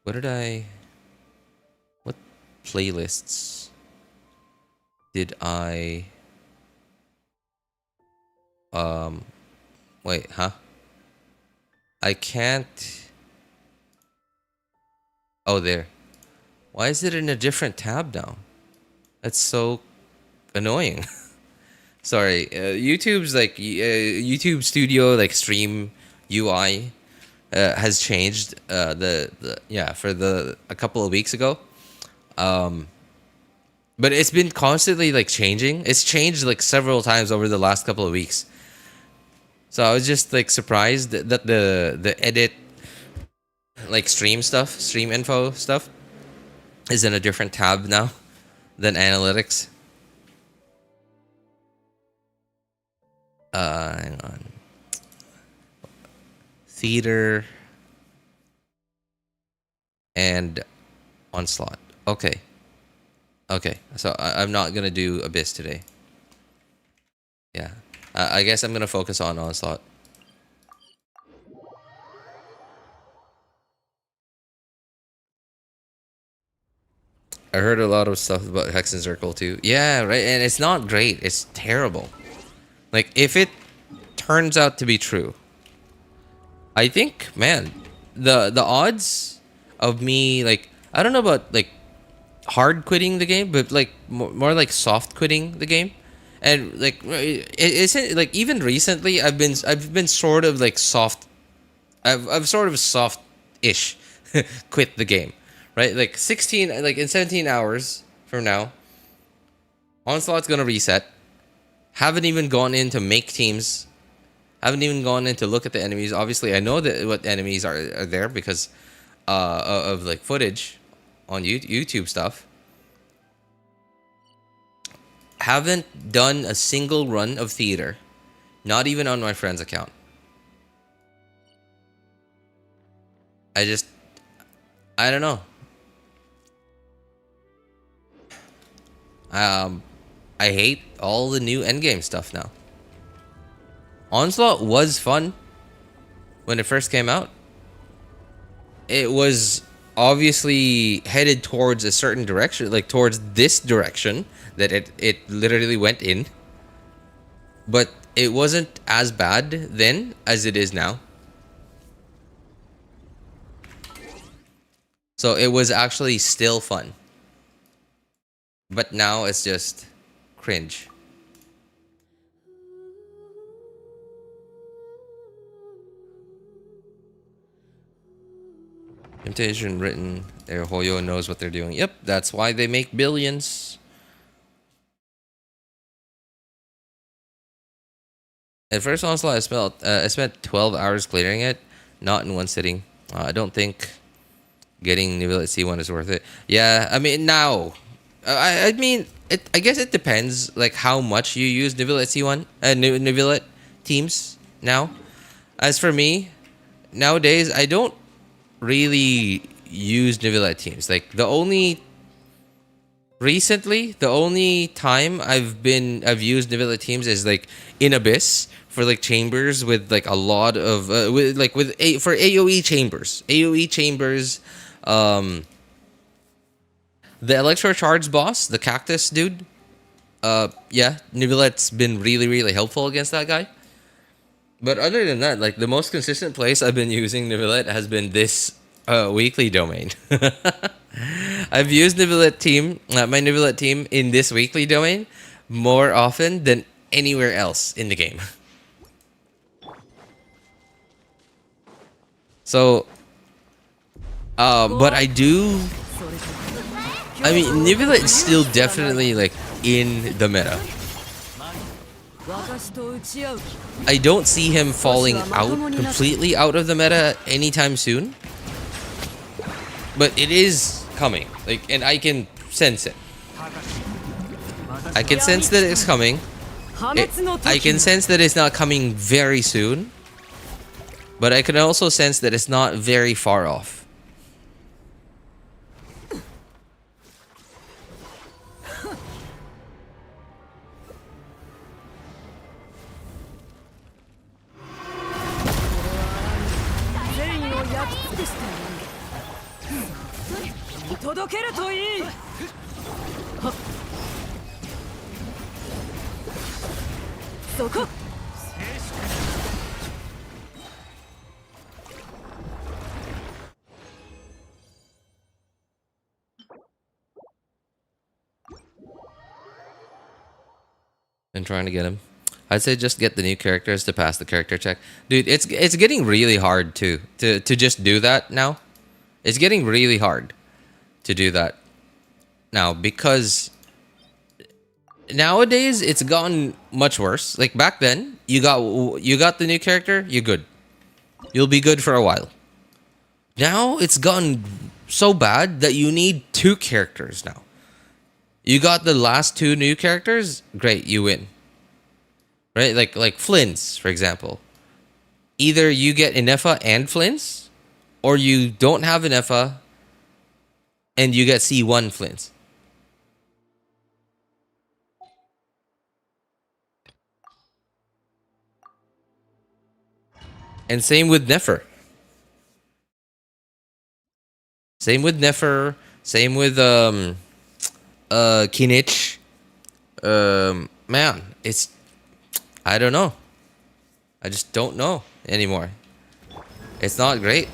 What playlists did I wait, huh? I can't. Oh, there. Why is it in a different tab now? That's so annoying. Sorry, YouTube's like YouTube Studio like stream UI has changed for a couple of weeks ago. But it's been constantly like changing. It's changed like several times over the last couple of weeks. So I was just like surprised that the edit like stream info stuff is in a different tab now than analytics. Hang on. Theater and Onslaught. Okay. So I'm not gonna do Abyss today. Yeah. I guess I'm gonna focus on Onslaught. I heard a lot of stuff about Hex and Circle too. Yeah, right. And it's not great. It's terrible. Like, if it turns out to be true, I think, man, the odds of me, like, I don't know about like hard quitting the game, but like more like soft quitting the game, and like isn't like even recently I've been sort of like soft. I've sort of soft-ish quit the game, right? Like 16, like in 17 hours from now, Onslaught's gonna reset. Haven't even gone in to make teams. Haven't even gone in to look at the enemies. Obviously, I know that what enemies are there because of like footage on YouTube stuff. Haven't done a single run of theater, not even on my friend's account. I don't know. I hate all the new endgame stuff now. Onslaught was fun when it first came out. It was obviously headed towards a certain direction, like towards this direction that it literally went in. But it wasn't as bad then as it is now. So it was actually still fun. But now it's just cringe. Imitation written. Their Hoyo knows what they're doing. Yep, that's why they make billions. At first Onslaught, I spent 12 hours clearing it, not in one sitting. I don't think getting Nivelle at C1 is worth it. Yeah, I mean now, I mean I guess it depends like how much you use Nivelle at C1, Nivelle at teams now. As for me, nowadays I don't really use Nivelle at teams. Like the only time I've used Nivelle at teams is like in Abyss for like chambers with like a lot of for AoE chambers. The Electrocharge boss, the cactus dude. Yeah, Nivelle's been really helpful against that guy. But other than that, like the most consistent place I've been using Nivelle has been this weekly domain. I've used Nivelle team, my Nivelle team in this weekly domain more often than anywhere else in the game. So, but I do. I mean, Nebula is still definitely like in the meta. I don't see him falling out completely out of the meta anytime soon. But it is coming. Like, and I can sense it. I can sense that it's coming. I can sense that it's not coming very soon. But I can also sense that it's not very far off. And trying to get him. I'd say just get the new characters to pass the character check. Dude, it's getting really hard to just do that now. It's getting really hard to do that now because nowadays it's gotten much worse. Like back then, you got the new character, you're good. You'll be good for a while. Now it's gotten so bad that you need 2 characters now. You got the last 2 new characters, great, you win. Right? Like Flins, for example. Either you get Nefer and Flins, or you don't have Nefer and you get C1 Flins. And same with Nefer. Same with Nefer. Same with Kinich. Man, it's, I don't know. I just don't know anymore. It's not great.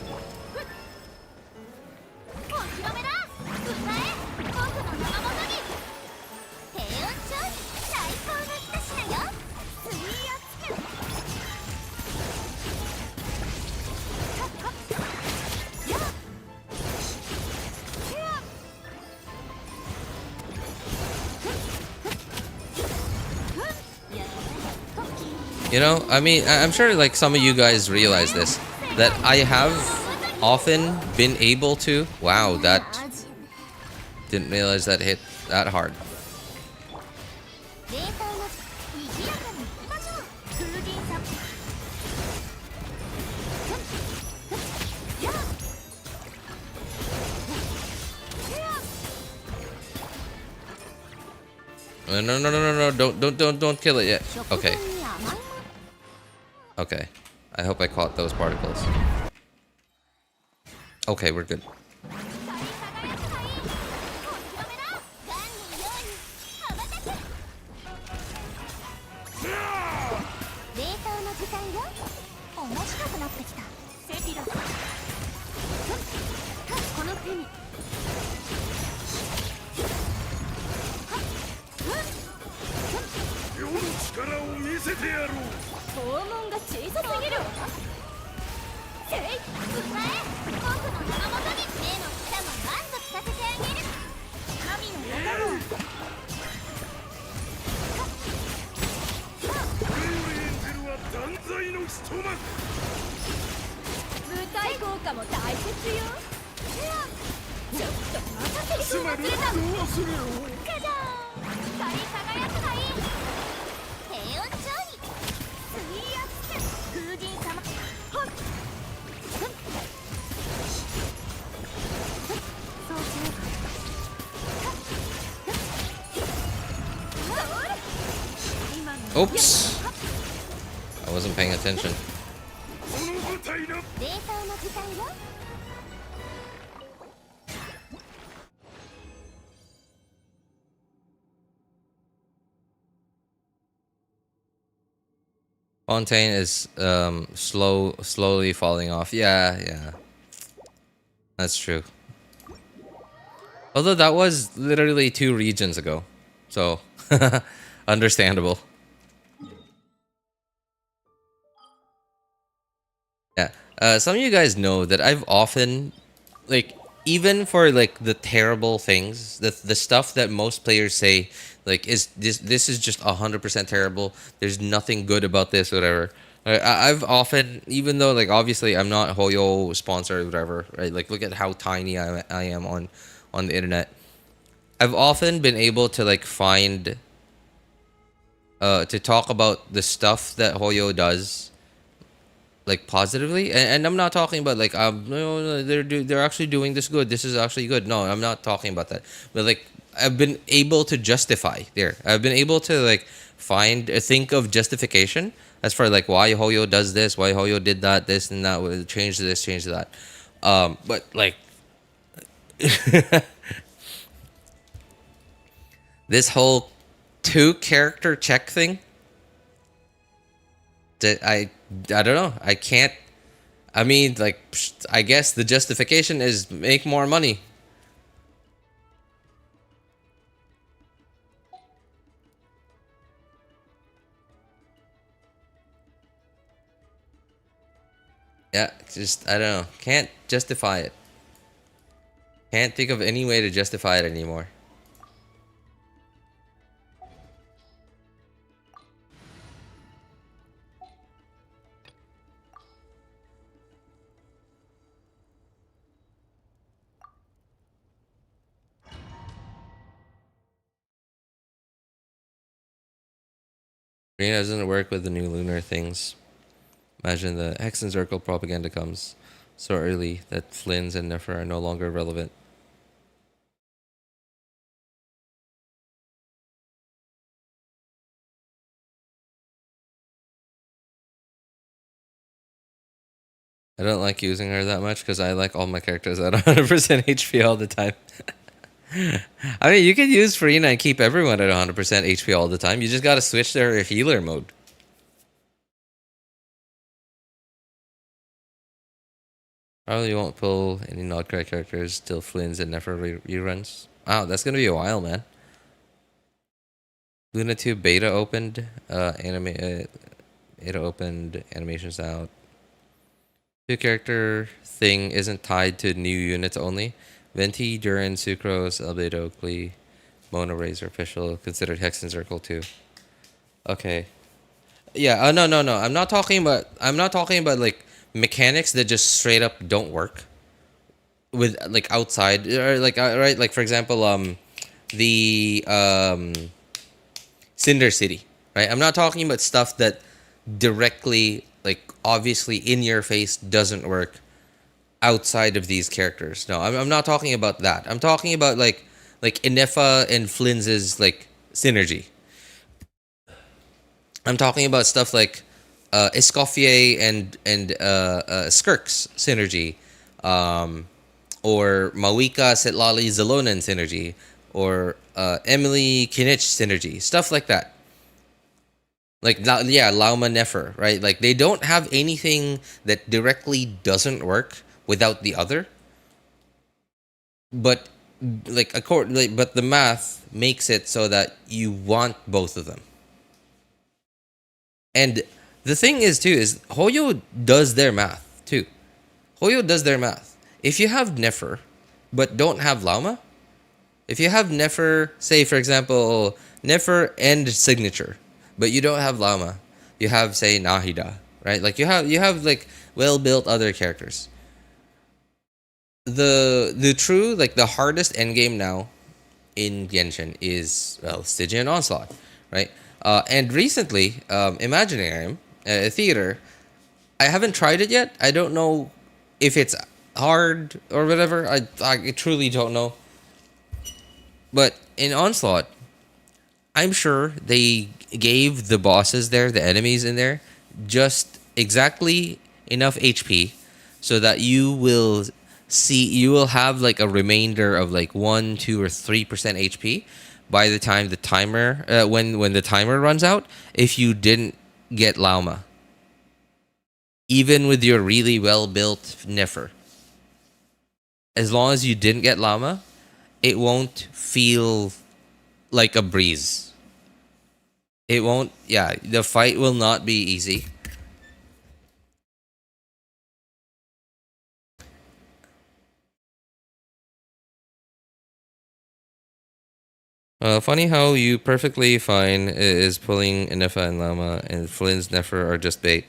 You know, I mean, I'm sure like some of you guys realize this, that I have often been able to... Wow, that... Didn't realize that hit that hard. No, don't kill it yet. Okay. Okay. I hope I caught those particles. Okay, we're good. Oops! I wasn't paying attention. Fontaine is slowly falling off. Yeah. That's true. Although that was literally 2 regions ago. So, understandable. Yeah. Some of you guys know that I've often, like, even for like the terrible things, the stuff that most players say, like, is this is just 100% terrible. There's nothing good about this, whatever. I've often, even though like obviously I'm not Hoyo sponsored or whatever, right? Like, look at how tiny I am on the internet. I've often been able to like find to talk about the stuff that Hoyo does like positively, and I'm not talking about like no, they're actually doing this good. This is actually good. No, I'm not talking about that. But like I've been able to justify there. I've been able to like think of justification as for like why Hoyo does this, why Hoyo did that, this and that, change this, change that. But like this whole 2 character check thing, that I don't know. I can't. I mean, like, I guess the justification is make more money. Yeah, just, I don't know. Can't justify it. Can't think of any way to justify it anymore. Furina doesn't work with the new lunar things. Imagine the Hex and Circle propaganda comes so early that Flins and Nefer are no longer relevant. I don't like using her that much because I like all my characters at 100% HP all the time. I mean, you can use Furina and keep everyone at 100% HP all the time. You just gotta switch their healer mode. Probably won't pull any Nod-Krai characters till Flins and Nefer reruns. Wow, that's gonna be a while, man. Luna 2 beta opened. Beta opened. Animations out. 2-character thing isn't tied to new units only. Venti, Durin, Sucrose, Albedo, Oakley, Mona Razor, official. Considered Hex and Circle too. Okay. Yeah. No. I'm not talking about. I'm not talking about like mechanics that just straight up don't work with like outside or like right, like for example the Cinder City, right? I'm not talking about stuff that directly, like, obviously in your face doesn't work outside of these characters. No, I'm not talking about that. I'm talking about like Inefa and Flin's like synergy. I'm talking about stuff like Escoffier and Skirk's synergy, or Mawika Setlali Zalonan synergy, or Emily Kinich synergy, stuff like that. Like, yeah, Lauma Nefer, right? Like, they don't have anything that directly doesn't work without the other. But but the math makes it so that you want both of them. And the thing is too is Hoyo does their math too. Hoyo does their math. If you have Nefer, but don't have Lauma, if you have Nefer, say for example, Nefer and Signature, but you don't have Lauma, you have say Nahida, right? Like you have like well built other characters. The true, like, the hardest endgame now in Genshin is, well, Stygian Onslaught, right? And recently, Imaginarium Theater, I haven't tried it yet. I don't know if it's hard or whatever. I truly don't know. But in Onslaught, I'm sure they gave the bosses there, the enemies in there, just exactly enough HP so that you will have like a remainder of like 1, 2, or 3% HP by the time the timer when the timer runs out, if you didn't get Lauma. Even with your really well built Nefer. As long as you didn't get Lauma, it won't feel like a breeze. It won't, yeah, the fight will not be easy. Funny how you perfectly fine is pulling Nefer and Lama, and Flin's Nefer are just bait.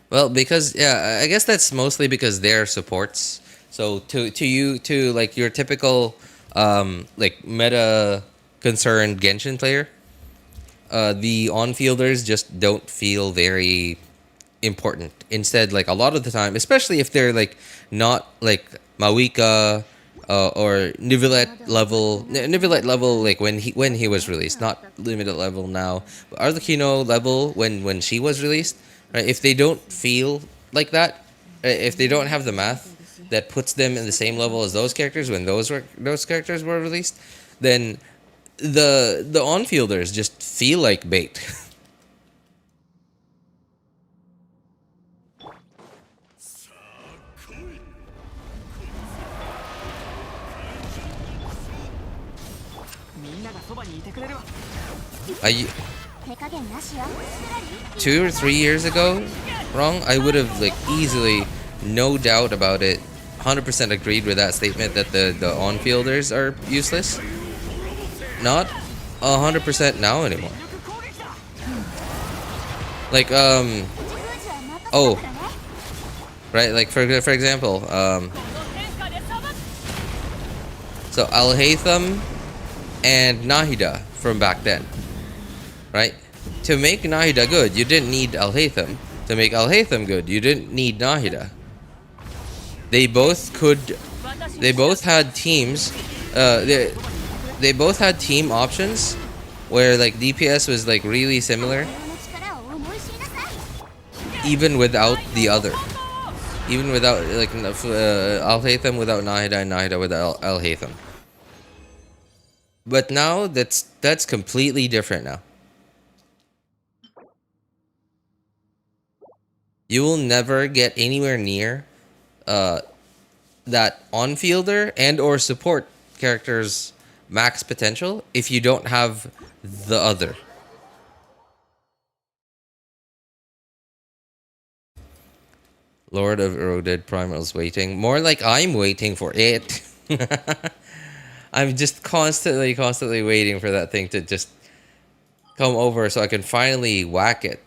Well, because yeah, I guess that's mostly because they're supports. So to like your typical like meta concerned Genshin player, the on-fielders just don't feel very important. Instead, like a lot of the time, especially if they're like not like Mawika or Nivelette level, like when he was released, not limited level now, but Arlecchino level when she was released, right? If they don't feel like that, if they don't have the math that puts them in the same level as those characters when those characters were released, then the on fielders just feel like bait. みんながそばにいてくれるわ。 I 手加減なしよ。 2 or 3 years ago, wrong, I would have like easily, no doubt about it, 100% agreed with that statement that the on fielders are useless. Not 100% now anymore. Like oh, right, like for example, so Alhaitham and Nahida from back then, right? To make Nahida good, you didn't need Alhaitham. To make Alhaitham good, you didn't need Nahida. They both had teams. They both had team options where like DPS was like really similar, even without the other. Even without like Alhaitham without Nahida and Nahida without Alhaitham. But now that's completely different now. You will never get anywhere near that on-fielder and or support character's max potential if you don't have the other. Lord of Eroded Primal's waiting. More like I'm waiting for it. I'm just constantly waiting for that thing to just come over so I can finally whack it.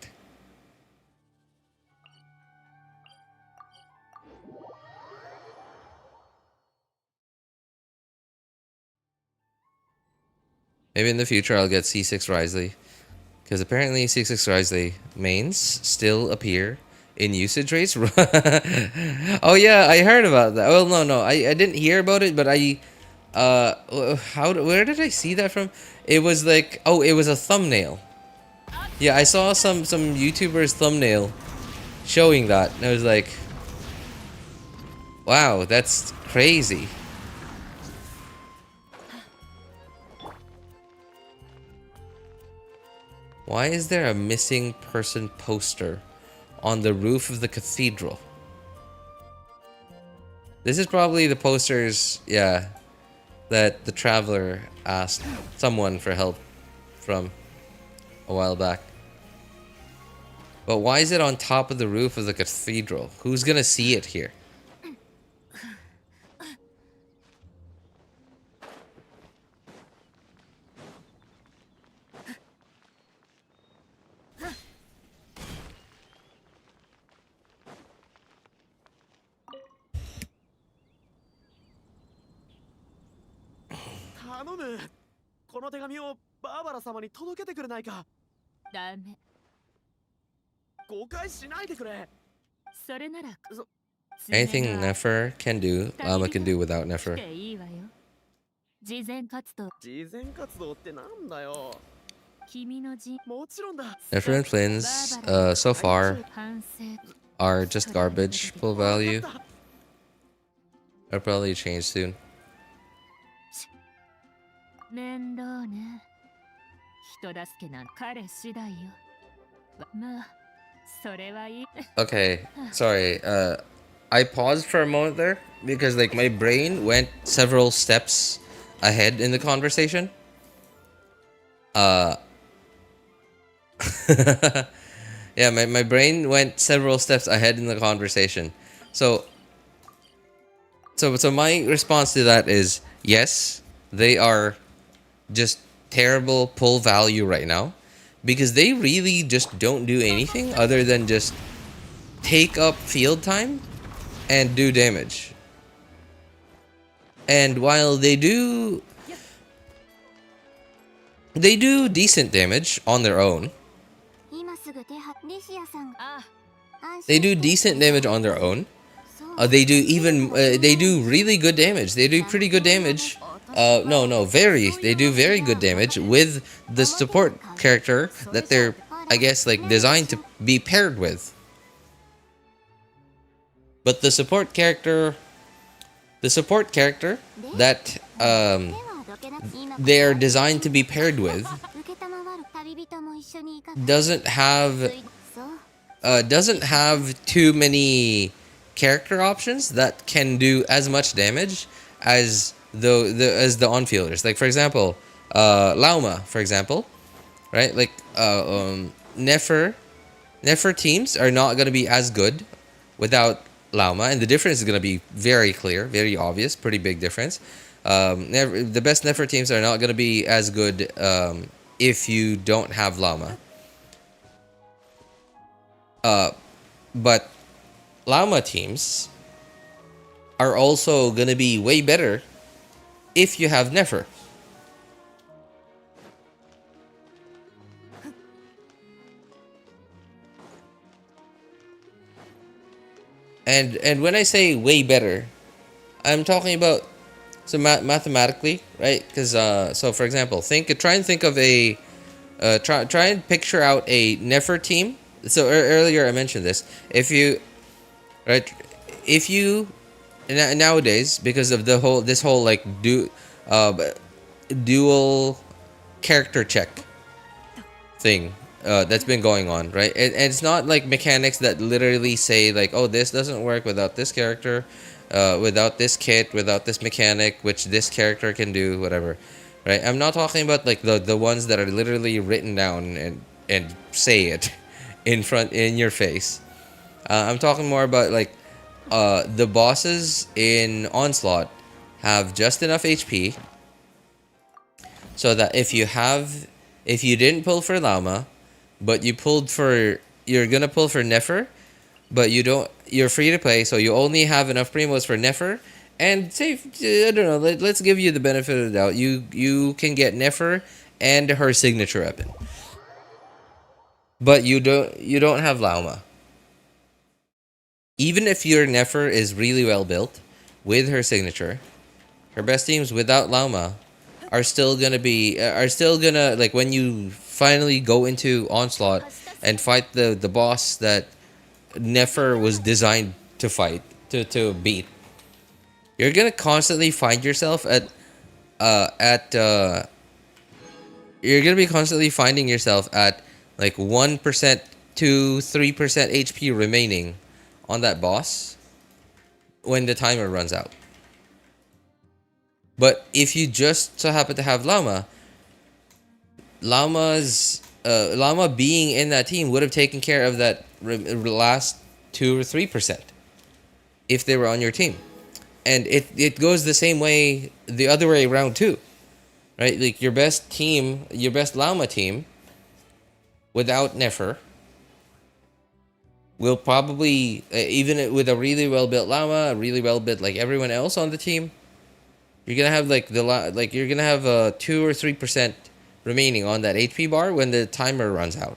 Maybe in the future I'll get C6 Risley. Because apparently C6 Risley mains still appear in usage rates. Oh yeah, I heard about that. Well, no, I didn't hear about it, but where did I see that from? It was like, oh, it was a thumbnail. Yeah, I saw some YouTuber's thumbnail showing that, and I was like, wow, that's crazy. Why is there a missing person poster on the roof of the cathedral? This is probably the posters, yeah, that the traveler asked someone for help from a while back. But why is it on top of the roof of the cathedral? Who's gonna see it here? Anything Nefer can do, Lama can do without Nefer. 慈善活動 慈善活動ってなんだよ。 君のじ もちろんだ。 Nefer and Flins, so far, 反省 are just garbage full value. I'll probably change soon. 面倒ね人助けなん彼次第よまあそれはいい Okay, sorry. I paused for a moment there because like my brain went several steps ahead in the conversation. Yeah, Yeah, my brain went several steps ahead in the conversation. So my response to that is yes, they are just terrible pull value right now because they really just don't do anything other than just take up field time and do damage. And while they do decent damage on their own, they do decent damage on their own. They do really good damage. They do pretty good damage. They do very good damage with the support character that they're, I guess, like designed to be paired with. But the support character that they are designed to be paired with doesn't have too many character options that can do as much damage as the on-fielders. Like for example, Lauma, for example, right? Like Nefer teams are not gonna be as good without Lauma, and the difference is gonna be very clear, very obvious, pretty big difference. The best Nefer teams are not gonna be as good if you don't have Lauma. But Lauma teams are also gonna be way better if you have Nefer. And when I say way better, I'm talking about mathematically, right? Because so for example, try and think of a try and picture out a Nefer team. So earlier I mentioned this. If you nowadays, because of this whole like dual character check thing that's been going on, right? And it's not like mechanics that literally say like, oh, this doesn't work without this character, without this kit, without this mechanic, which this character can do, whatever, right? I'm not talking about like the ones that are literally written down and say it in your face. I'm talking more about like the bosses in Onslaught have just enough HP so that if you didn't pull for Lauma, but you're gonna pull for Nefer, but you're free to play, so you only have enough primos for Nefer, and say, I don't know, let's give you the benefit of the doubt, you can get Nefer and her signature weapon, but you don't have Lauma. Even if your Nefer is really well built with her signature, her best teams without Lauma are still gonna like when you finally go into Onslaught and fight the boss that Nefer was designed to fight to beat, you're gonna constantly find yourself you're gonna be constantly finding yourself at like 1% to 3% HP remaining on that boss when the timer runs out. But if you just so happen to have Lauma being in that team would have taken care of that last 2 or 3% if they were on your team. And it goes the same way the other way around too, right? Like your best Lauma team without Nefer will probably, even with a really well built Lauma, really well built like everyone else on the team, you're gonna have like you're gonna have 2 or 3% remaining on that HP bar when the timer runs out,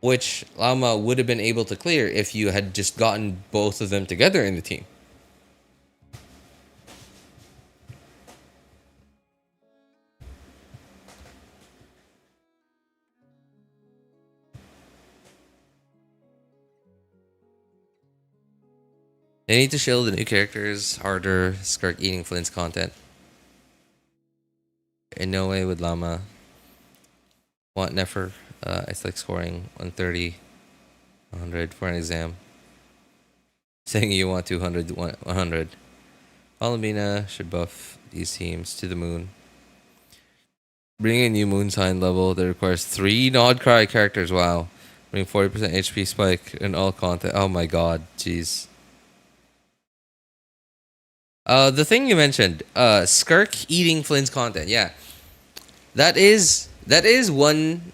which Lauma would have been able to clear if you had just gotten both of them together in the team. They need to shield the new characters harder, start eating Flin's content. In no way would Lauma want Nefer. It's like scoring 130, 100 for an exam. Saying you want 200, 100. Alamina should buff these teams to the moon. Bring a new moon sign level that requires 3 Nod-Krai characters. Wow. Bring 40% HP spike in all content. Oh my god, jeez. The thing you mentioned, Skirk eating Flin's content. Yeah, that is one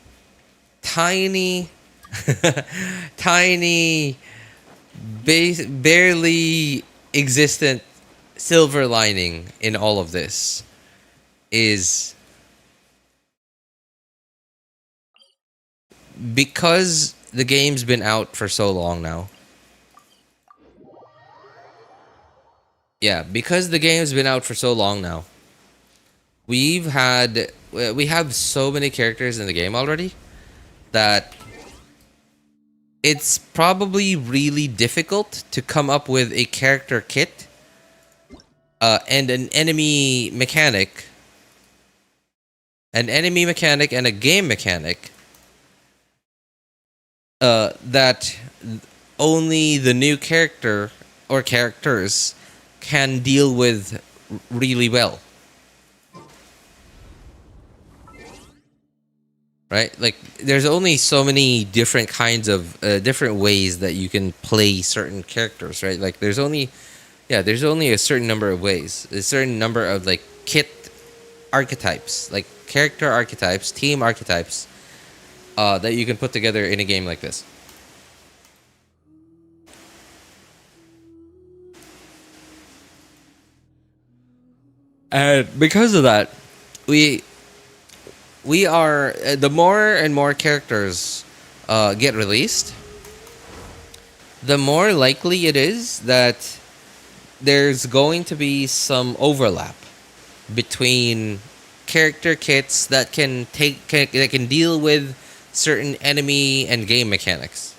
tiny, tiny, barely existent silver lining in all of this. Is because the game's been out for so long now. Yeah, because the game's been out for so long now. We have so many characters in the game already that it's probably really difficult to come up with a character kit and an enemy mechanic and a game mechanic that only the new character or characters can deal with really well. Right? Like, there's only so many different kinds of different ways that you can play certain characters, right? Like, there's only a certain number of ways, a certain number of like kit archetypes, like character archetypes, team archetypes that you can put together in a game like this. And because of that, we are the more and more characters get released, the more likely it is that there's going to be some overlap between character kits that can deal with certain enemy and game mechanics.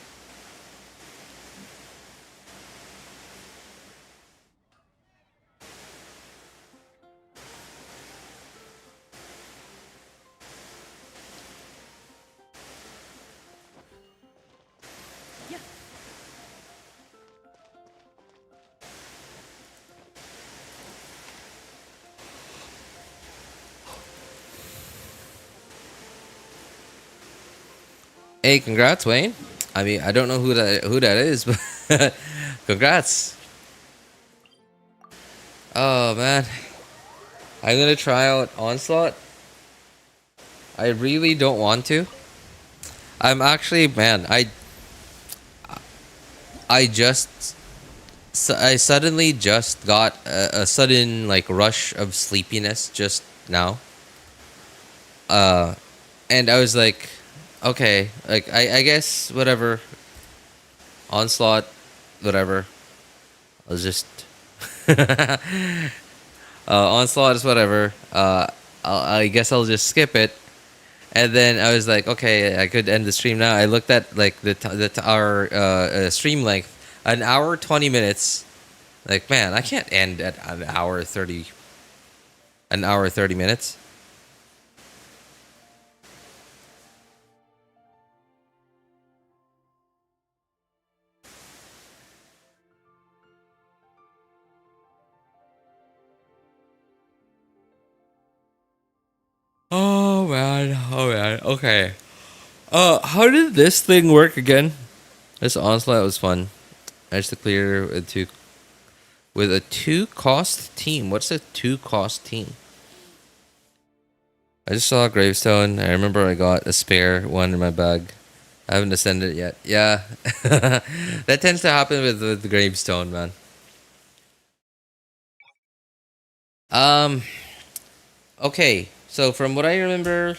Hey, congrats, Wayne. I mean, I don't know who that is, but congrats. Oh man, I'm gonna try out Onslaught. I really don't want to. I'm actually, man, I suddenly just got a sudden like rush of sleepiness just now. And I was like, okay, like I guess whatever. Onslaught, whatever. I'll just Onslaught is whatever. I guess I'll just skip it. And then I was like, okay, I could end the stream now. I looked at like our stream length, an hour 20 minutes. Like, man, I can't end at an hour 30 minutes. Oh man. Okay. How did this thing work again? This Onslaught was fun. I just to clear with a 2-cost team. What's a 2-cost team? I just saw a gravestone. I remember I got a spare one in my bag. I haven't ascended it yet. Yeah. That tends to happen with the gravestone, man. Okay. So from what I remember,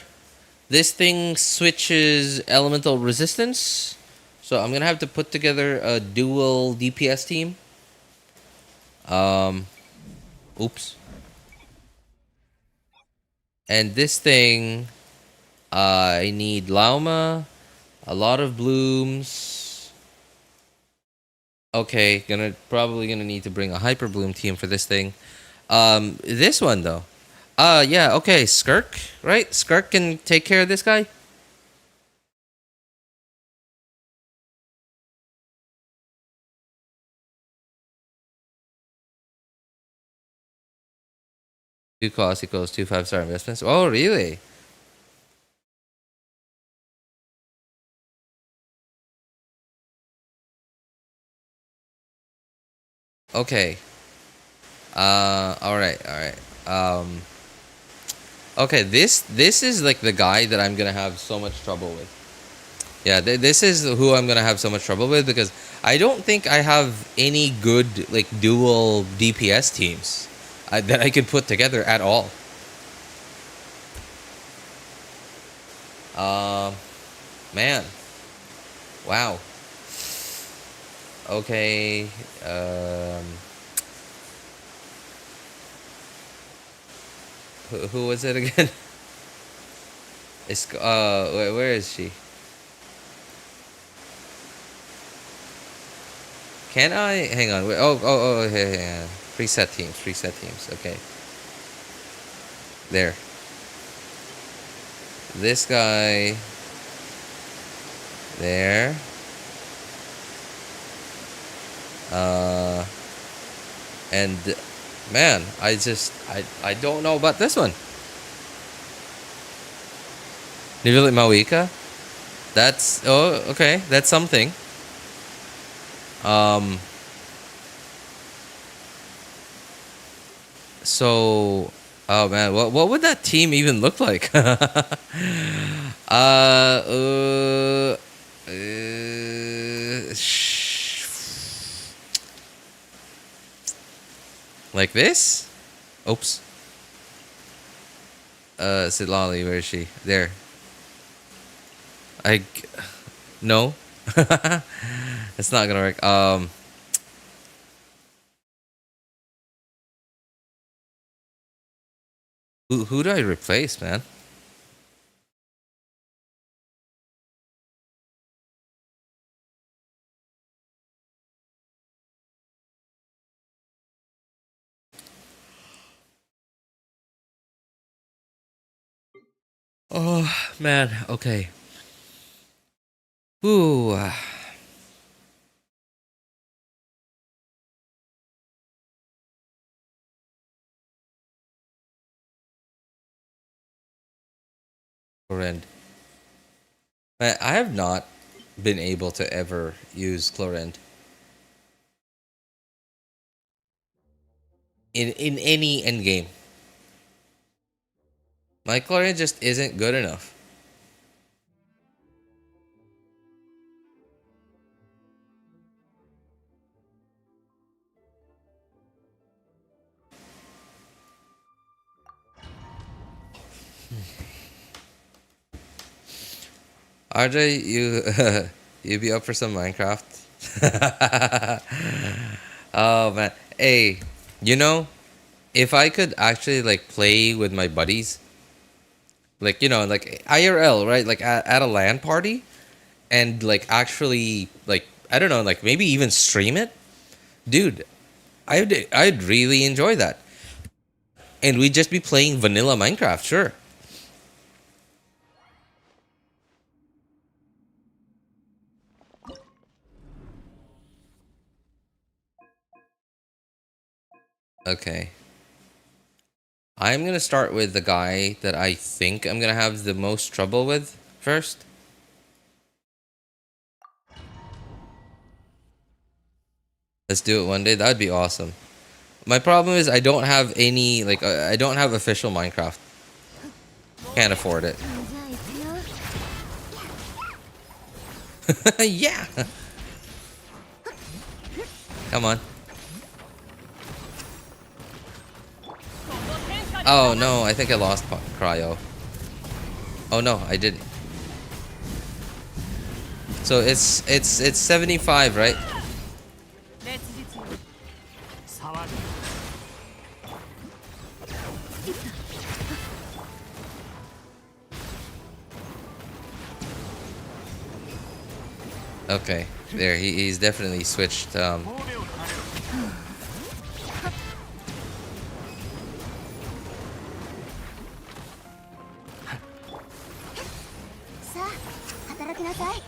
this thing switches elemental resistance. So I'm gonna have to put together a dual DPS team. Oops. And this thing, I need Lauma, a lot of blooms. Okay, probably gonna need to bring a hyper bloom team for this thing. This one though. Yeah, okay, Skirk, right? Skirk can take care of this guy. Two cost equals 2 5-star investments. Oh, really? Okay. All right. Okay, this is like the guy that I'm gonna have so much trouble with. Yeah, this is who I'm gonna have so much trouble with because I don't think I have any good like dual DPS teams that I could put together at all. Man, wow. Okay, who was it again? It's where is she? Can I hang on? Wait, hang on. Preset teams. Okay, there. This guy. There. And man, I don't know about this one. Nivelit Mawika? That's okay, that's something. So oh man, what would that team even look like? Like this? Oops. Sitlali, where is she? There. No. It's not gonna work. Who do I replace, man? Oh man, okay. Ooh. Chlorend. I have not been able to ever use Chlorend in any endgame. My Chlorend just isn't good enough. RJ, you be up for some Minecraft? Oh man, hey, you know, if I could actually like play with my buddies, like like IRL, right? Like at a LAN party, and like actually like I don't know, like maybe even stream it, dude. I'd really enjoy that, and we'd just be playing vanilla Minecraft, sure. Okay. I'm gonna start with the guy that I think I'm gonna have the most trouble with first. Let's do it one day. That'd be awesome. My problem is I don't have any like I don't have official Minecraft. Can't afford it. じゃあ行くよ Yeah. Come on. Oh no, I think I lost cryo. Oh no, I didn't. So it's 75, right? 烈日よ騒ぐ Okay. There, he's definitely switched 神戸を離れろ さあ働きなさい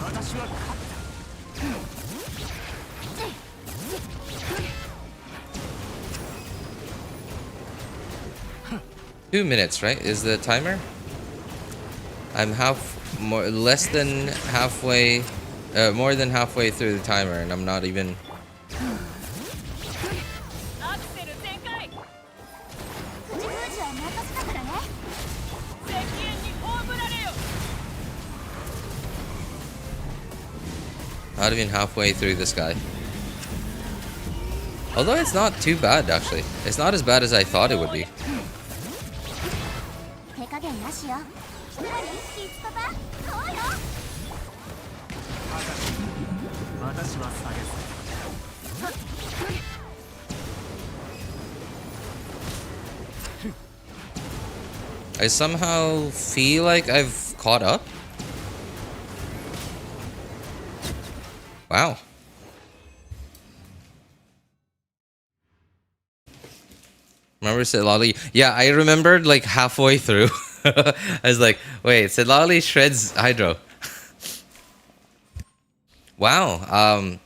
私は勝った 2 minutes, right? Is the timer? I'm less than halfway more than halfway through the timer, and I'm not even. Not even halfway through this guy. Although it's not too bad, actually. It's not as bad as I thought it would be. 手加減なしよ。一人必須パパ、そうよ。私は下げず。 I somehow feel like I've caught up. Wow. Remember Sidlali? Yeah, I remembered like halfway through. I was like, wait, Sidlali shreds Hydro. Wow.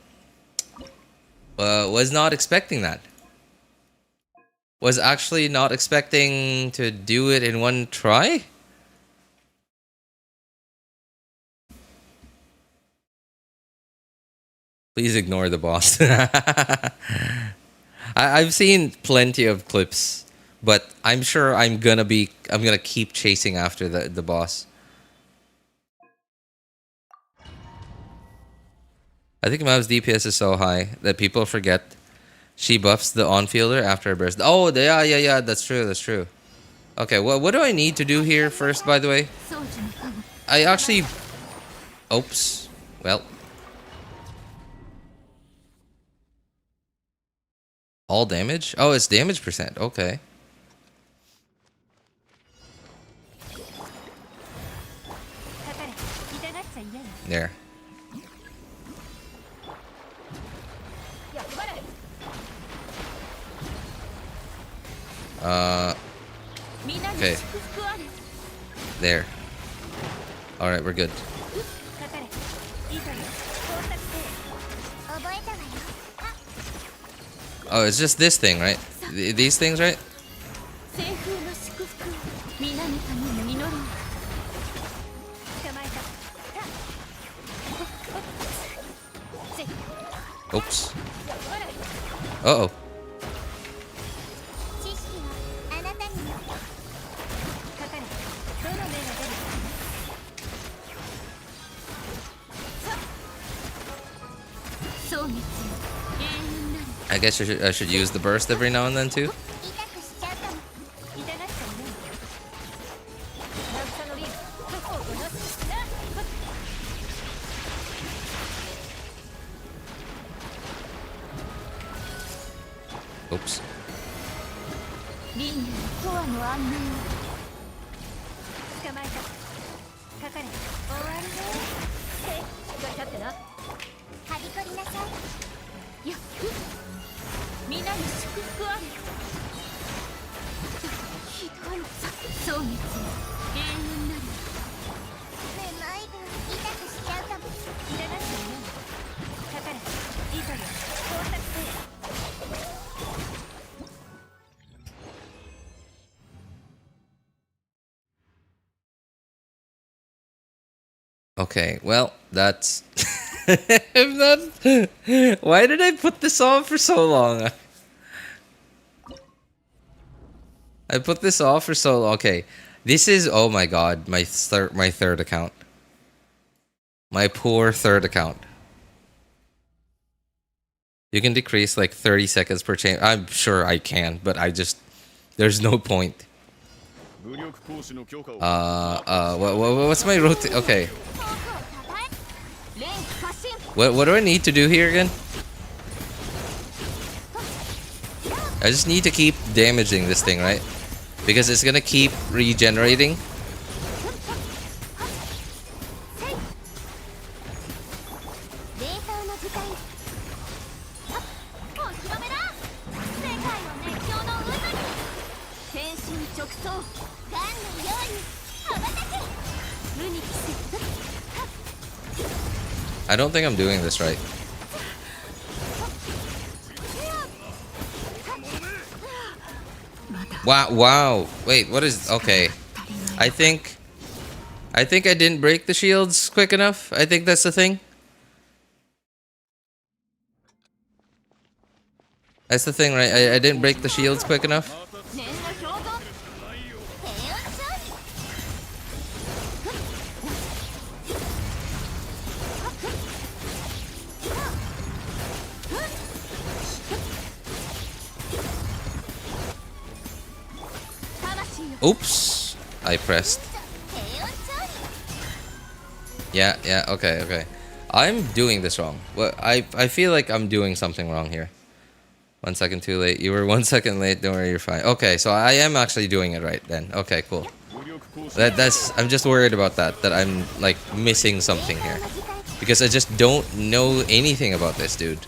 Was not expecting that. Was actually not expecting to do it in one try? Please ignore the boss. I've seen plenty of clips, but I'm sure I'm gonna keep chasing after the boss. I think Mav's DPS is so high that people forget she buffs the on-fielder after a burst. Oh, yeah, that's true. Okay, well, what do I need to do here first, by the way? I actually... Oops. Well. All damage? Oh, it's damage percent. Okay. There. Okay. There. Alright, we're good. Oh, it's just this thing, right? These things, right? Oops. Uh-oh. I guess I should use the burst every now and then too. Oops. Okay, well, that's... I'm not... Why did I put this on for so long? I put this off for so long. Okay, this is... Oh my god, my third account. My poor third account. You can decrease like 30 seconds per chain. I'm sure I can, but I just... There's no point. What's my rotate? Okay. What do I need to do here again? I just need to keep damaging this thing, right? Because it's gonna keep regenerating. I don't think I'm doing this right. Wow. Wait, what is... Okay. I think I didn't break the shields quick enough. I think that's the thing. That's the thing, right? I didn't break the shields quick enough. 念の表現平穏勝利 Oops. I pressed. 平穏勝利 Yeah, okay, okay. I'm doing this wrong. Well, I feel like I'm doing something wrong here. 1 second too late. You were 1 second late. Don't worry, you're fine. Okay, so I am actually doing it right then. Okay, cool. That's I'm just worried about that. That I'm like missing something here because I just don't know anything about this dude.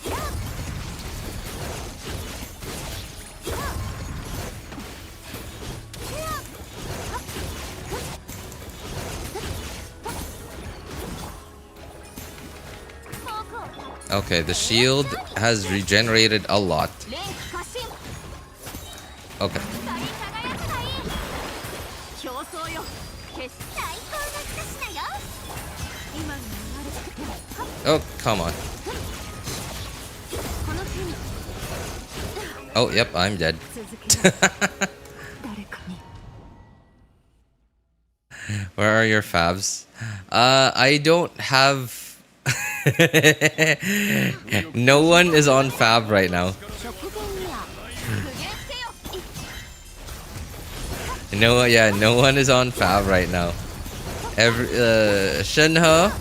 Okay, the shield has regenerated a lot. 連気過信 Okay. 光り輝くがいい競争よ決最高の一品よ今の流れ Oh, come on. この手に Oh, yep, I'm dead. 続けろ誰かに Where are your favs? I don't have. No one is on fab right now. 直前には復元せよ No, yeah, no one is on fab right now. Shenhe,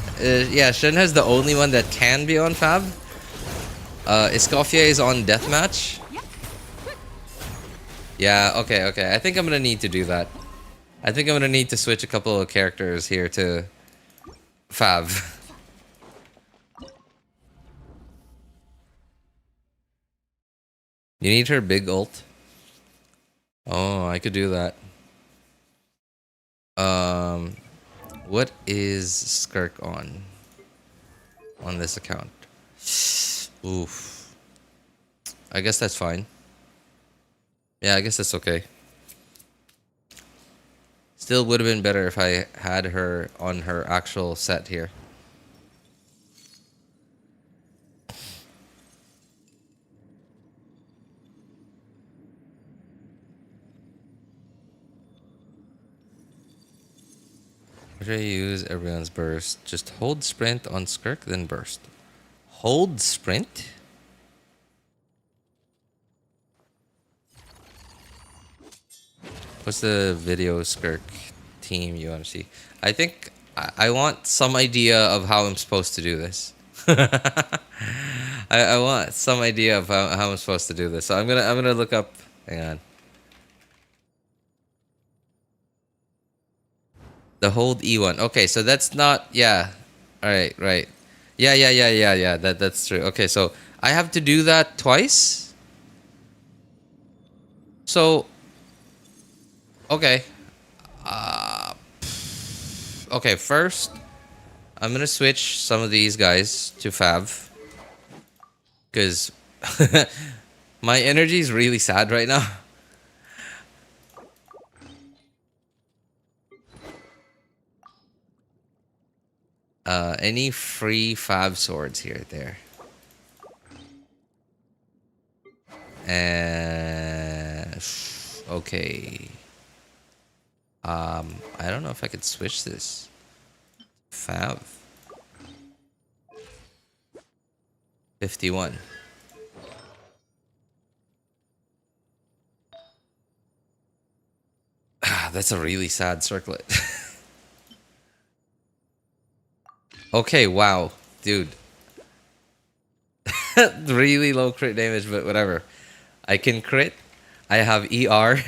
yeah, Shenhe is the only one that can be on fab. Escoffier is on deathmatch. Yeah, okay, okay. I think I'm gonna need to do that. I think I'm gonna need to switch a couple of characters here to fab. You need her big ult. Oh, I could do that. What is Skirk on this account? Oof. I guess that's fine. Yeah, I guess that's okay. Still would have been better if I had her on her actual set here. What do I use everyone's burst? Just hold sprint on Skirk, then burst. Hold sprint? What's the video Skirk team you want to see? I think I want some idea of how I'm supposed to do this. I want some idea of how I'm supposed to do this. So I'm gonna look up. Hang on. The hold E1. Okay, so that's not. Yeah. All right. Right. Yeah. That's true. Okay, so I have to do that twice. So. Okay. Okay, first, I'm gonna switch some of these guys to Fav. Because my energy is really sad right now. Any free Fav swords here, there. Okay. I don't know if I could switch this. Fav. 51. That's a really sad circlet. Okay, wow. Dude. Really low crit damage, but whatever. I can crit. I have ER.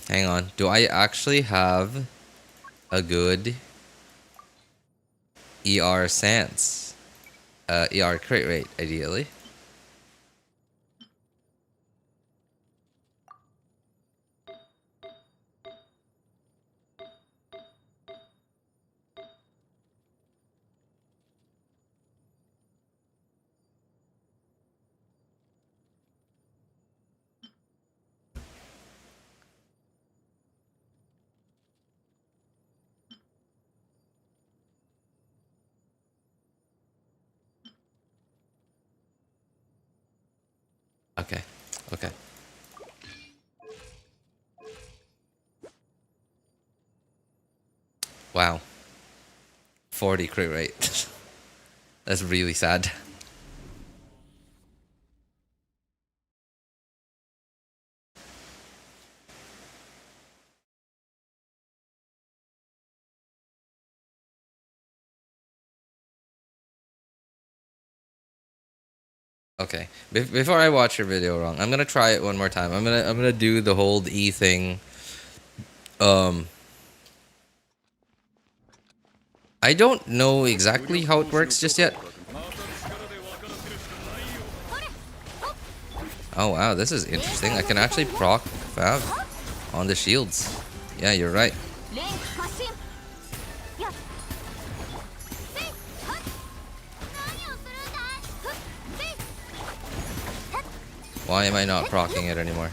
Hang on. Do I actually have a good ER stance? ER crit rate, ideally. Okay. Okay. Wow. 40 crit rate. That's really sad. Okay. Before I watch your video wrong, I'm gonna try it one more time. I'm gonna do the hold E thing. I don't know exactly how it works just yet. Oh wow, this is interesting. I can actually proc Fav on the shields. Yeah, you're right. Why am I not proccing it anymore?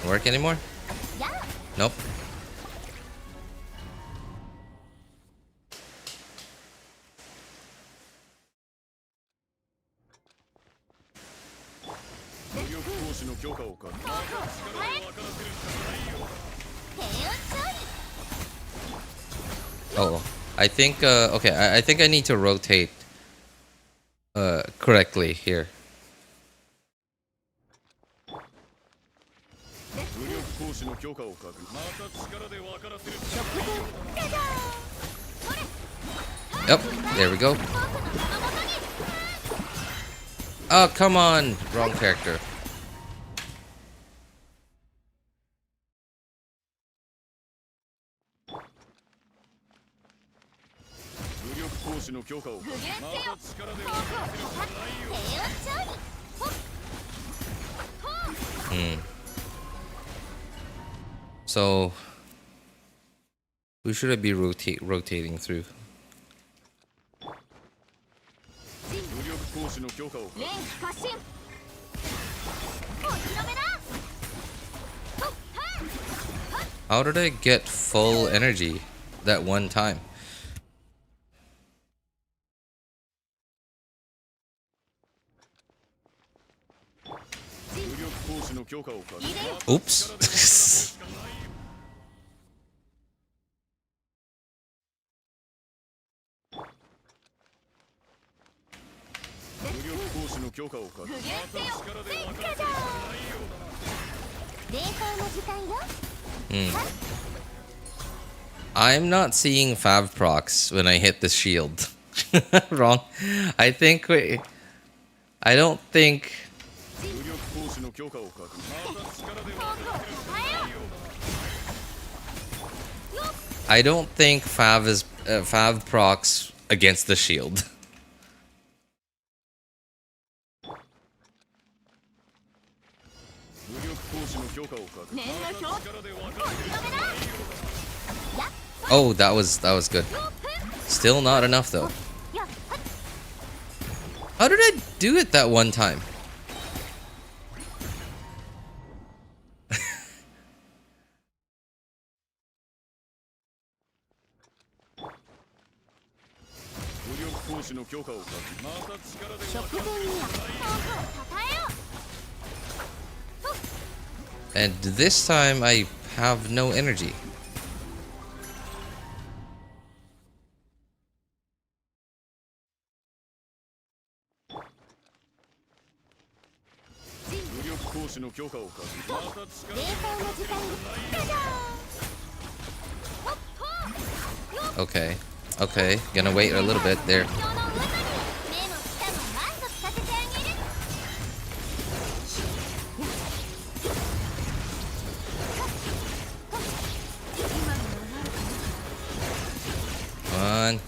Work anymore? Nope. Oh, I think okay, I think I need to rotate correctly here. Yep, there we go. Oh, come on. Wrong character. So, who should I be rotating through? How did I get full energy that one time? Oops. I'm not seeing Fav procs when I hit the shield. Wrong. I think I don't think. I don't think Fav is Fav procs against the shield. Oh, that was good. Still not enough though. How did I do it that one time? And this time I have no energy. Okay. Okay, gonna wait a little bit there. Come on.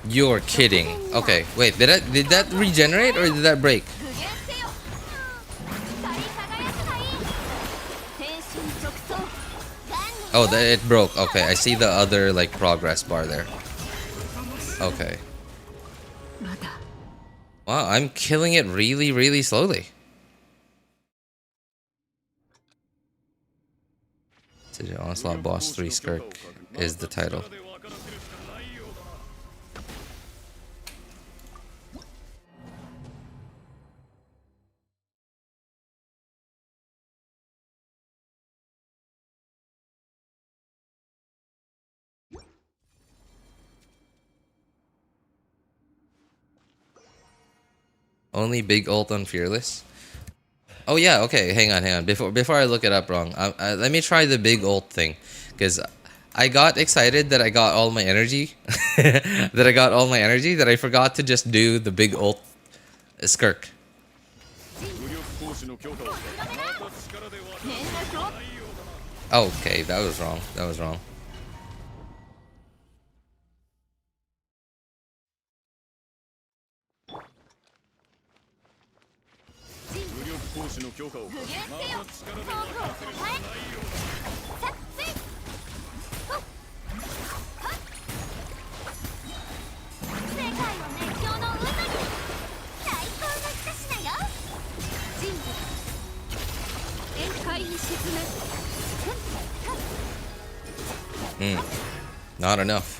You're kidding. Okay, wait, did that regenerate or did that break? Oh, it broke. Okay, I see the other like progress bar there. Okay. Wow, I'm killing it really, really slowly. Stygian Onslaught Boss 3 Skirk is the title. Only big ult on Fearless. Oh yeah, okay. Hang on. Before I look it up wrong, let me try the big ult thing, because I got excited that I got all my energy, that I forgot to just do the big ult skirk. Okay, that was wrong. That was wrong. Not enough.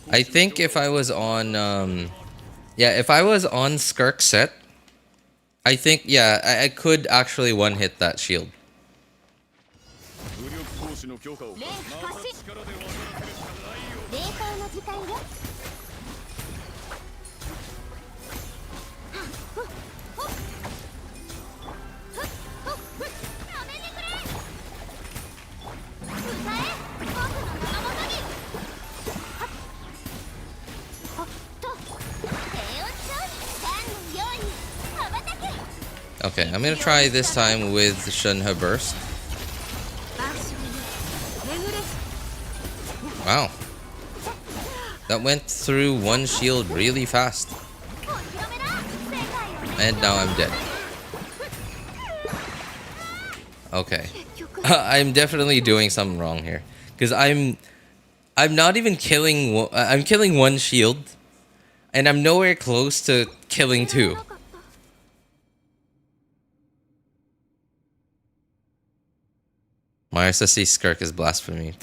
I think if I was on, yeah, if I was on Skirk set, I think, yeah, I could actually one-hit that shield. Okay, I'm gonna try this time with Shenhe Burst. Wow. That went through one shield really fast. And now I'm dead. Okay. I'm definitely doing something wrong here. Because I'm not even killing... I'm killing one shield. And I'm nowhere close to killing two. My SSC Skirk is blasphemy.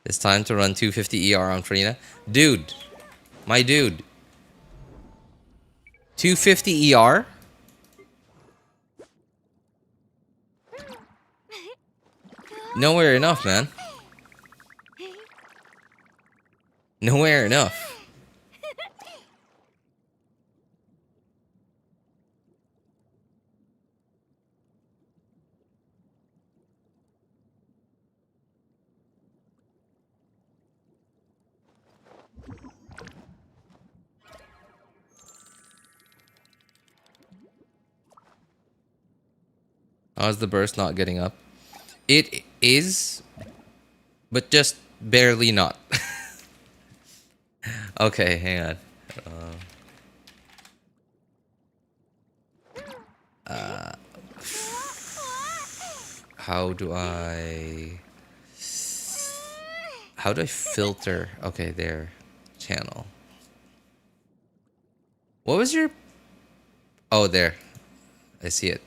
It's time to run 250 ER on Furina. Dude. My dude. 250 ER? Nowhere enough, man. Nowhere enough. How's the burst not getting up? It is, but just barely not. Okay, hang on. How do I filter? Okay, there. Channel. What was your... Oh, there. I see it.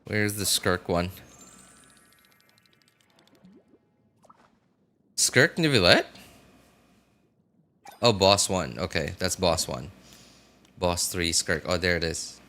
Where's the Skirk one? Skirk Nivelette? Oh, boss 1. Okay, that's boss 1. Boss 3, Skirk. Oh, there it is.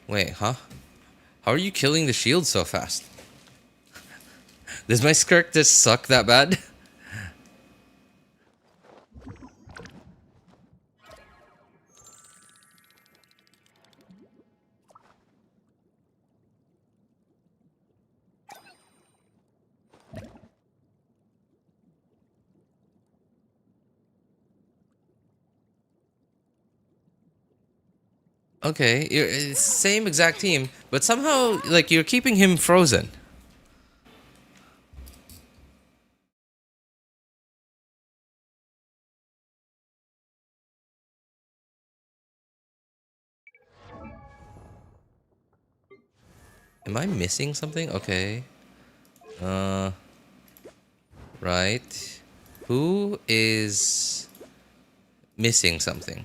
Wait, huh? How are you killing the shield so fast? Does my Skirk just suck that bad? Okay, it's same exact team, but somehow, like, you're keeping him frozen. Am I missing something? Okay. Right. Who is missing something?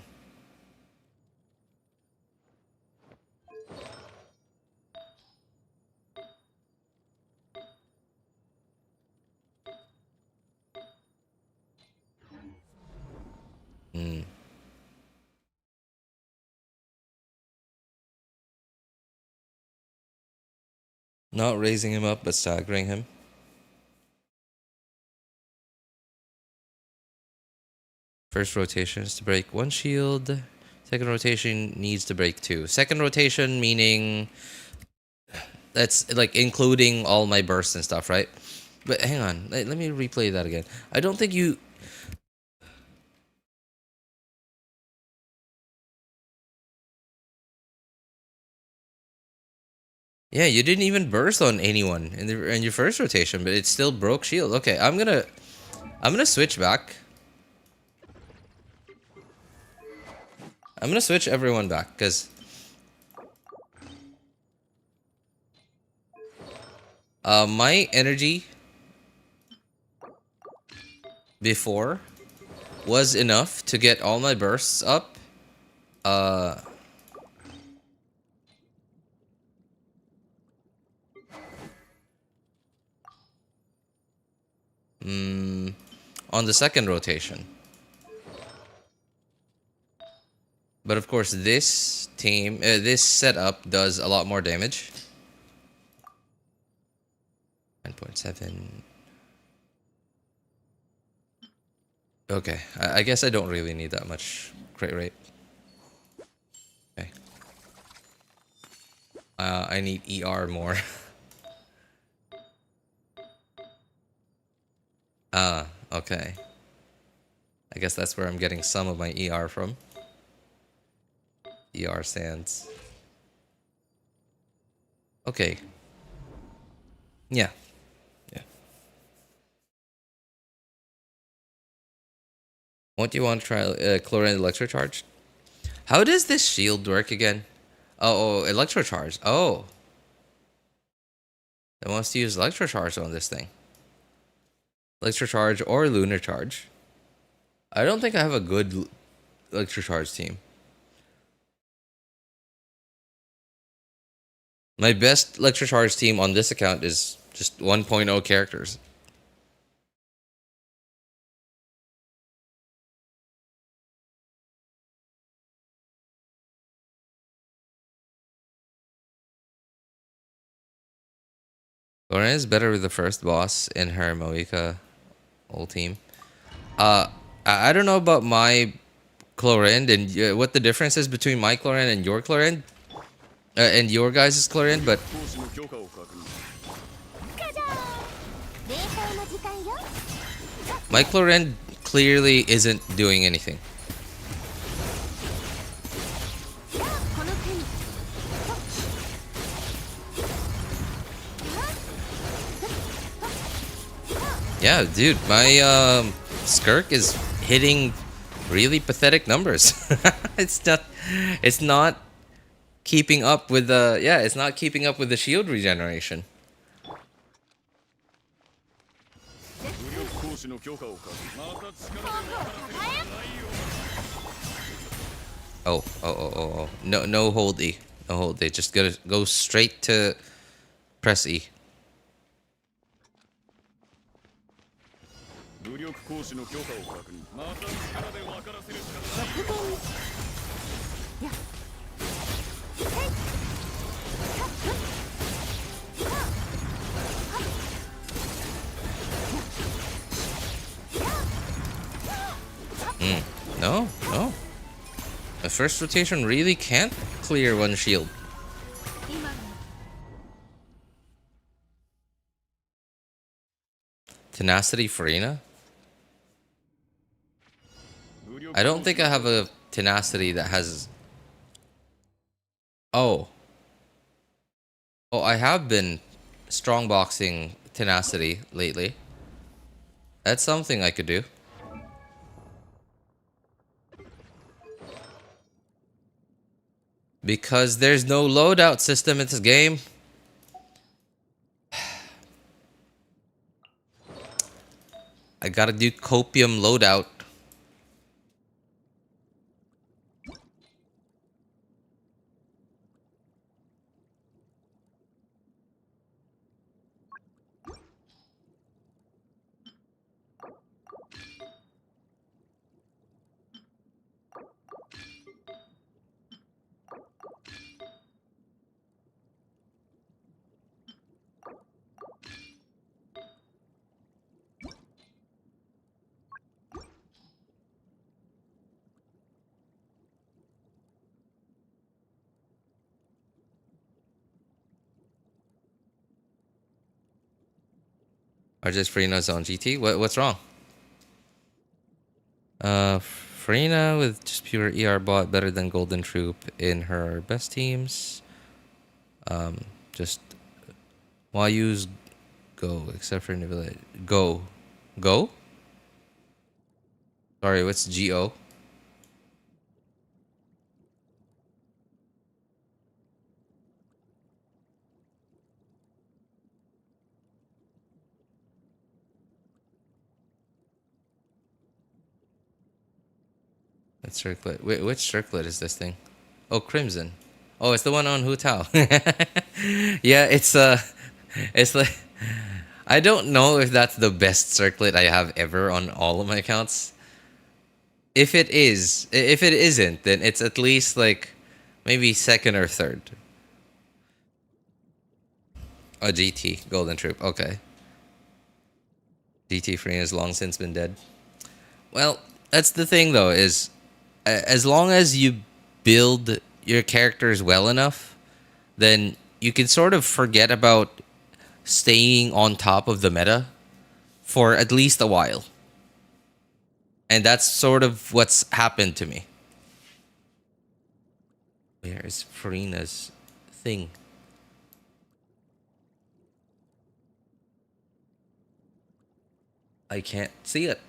Hmm. Not raising him up, but staggering him. First rotation is to break 1 shield. Second rotation needs to break 2. Second rotation meaning that's like including all my bursts and stuff, right? But hang on, let me replay that again. I don't think you... Yeah, you didn't even burst on anyone in your first rotation, but it still broke shield. Okay, I'm gonna switch back. I'm gonna switch everyone back because my energy before was enough to get all my bursts up. On the second rotation. But of course, this team, this setup does a lot more damage. 9.7. Okay, I guess I don't really need that much crit rate. Okay. I need ER more. Okay. I guess that's where I'm getting some of my ER from. ER sands. Okay. Yeah. Yeah. What do you want to try? Chlorine Electrocharge? How does this shield work again? Oh, Electrocharge. Oh. I wants to use Electrocharge on this thing. Electrocharge or Lunar Charge. I don't think I have a good Electrocharge team. My best Electrocharge team on this account is just 1.0 characters. Lorena is better with the first boss in her Moika old team. I don't know about my Chlorinde and what the difference is between my Chlorinde and your Chlorinde. And your guys' Chlorinde, but my Chlorinde clearly isn't doing anything. Yeah, dude, my Skirk is hitting really pathetic numbers. It's not keeping up with the it's not keeping up with the shield regeneration. Oh. No hold E. No hold E. Just gotta go straight to press E. No. The first rotation really can't clear one shield. Tenacity Furina? I don't think I have a tenacity that has... Oh, I have been strong boxing tenacity lately. That's something I could do. Because there's no loadout system in this game. I gotta do copium loadout. Or just Furina's on GT? What's wrong? Furina with just pure ER bot better than Golden Troop in her best teams. Just why use Go except for in the village? Go. Go? Sorry, what's GO? Let's circlet. Wait, which circlet is this thing? Oh, Crimson. Oh, it's the one on Hu Tao. Yeah, it's like I don't know if that's the best circlet I have ever on all of my accounts. If it is, if it isn't, then it's at least like maybe second or third. Oh, GT Golden Troop. Okay. GT Free has long since been dead. Well, that's the thing though, is as long as you build your characters well enough, then you can sort of forget about staying on top of the meta for at least a while. And that's sort of what's happened to me. Where is Furina's thing? I can't see it.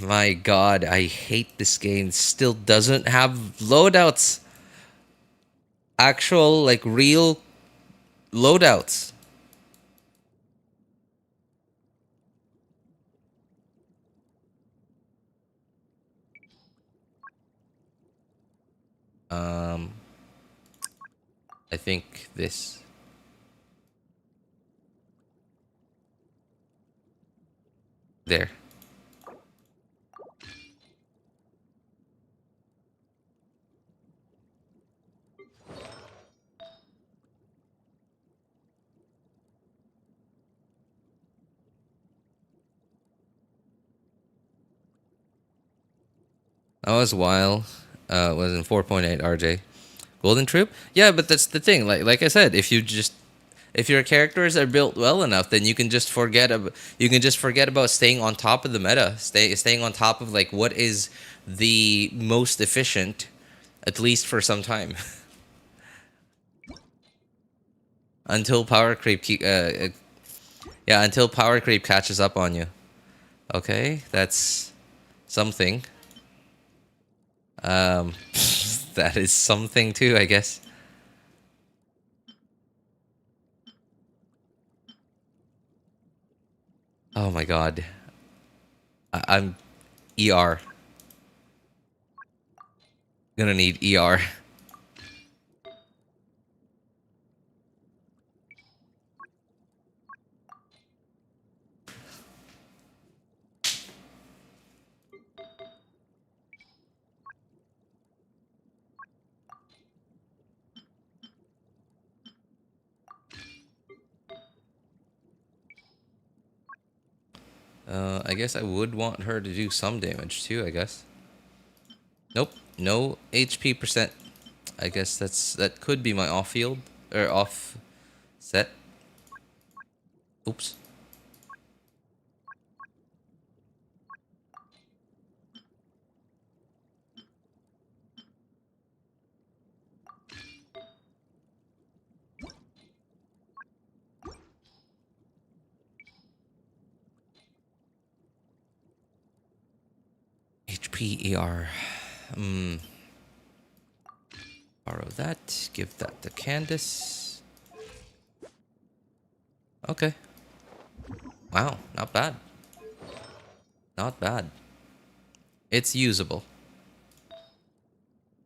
My god, I hate this game. Still doesn't have loadouts. Actual, like, real loadouts. I think this. There. That was wild. Was in 4.8 RJ. Golden Troop? Yeah, but that's the thing. Like I said, if your characters are built well enough, then you can just forget about staying on top of the meta. Staying on top of like what is the most efficient, at least for some time. Until power creep until power creep catches up on you. Okay, that's something. That is something too, I guess. Oh my god. I'm ER. Gonna need ER. I guess I would want her to do some damage too, I guess. Nope, no HP percent. I guess that could be my off field or off set. Oops. HP ER. Borrow that. Give that to Candace. Okay. Wow, not bad. Not bad. It's usable.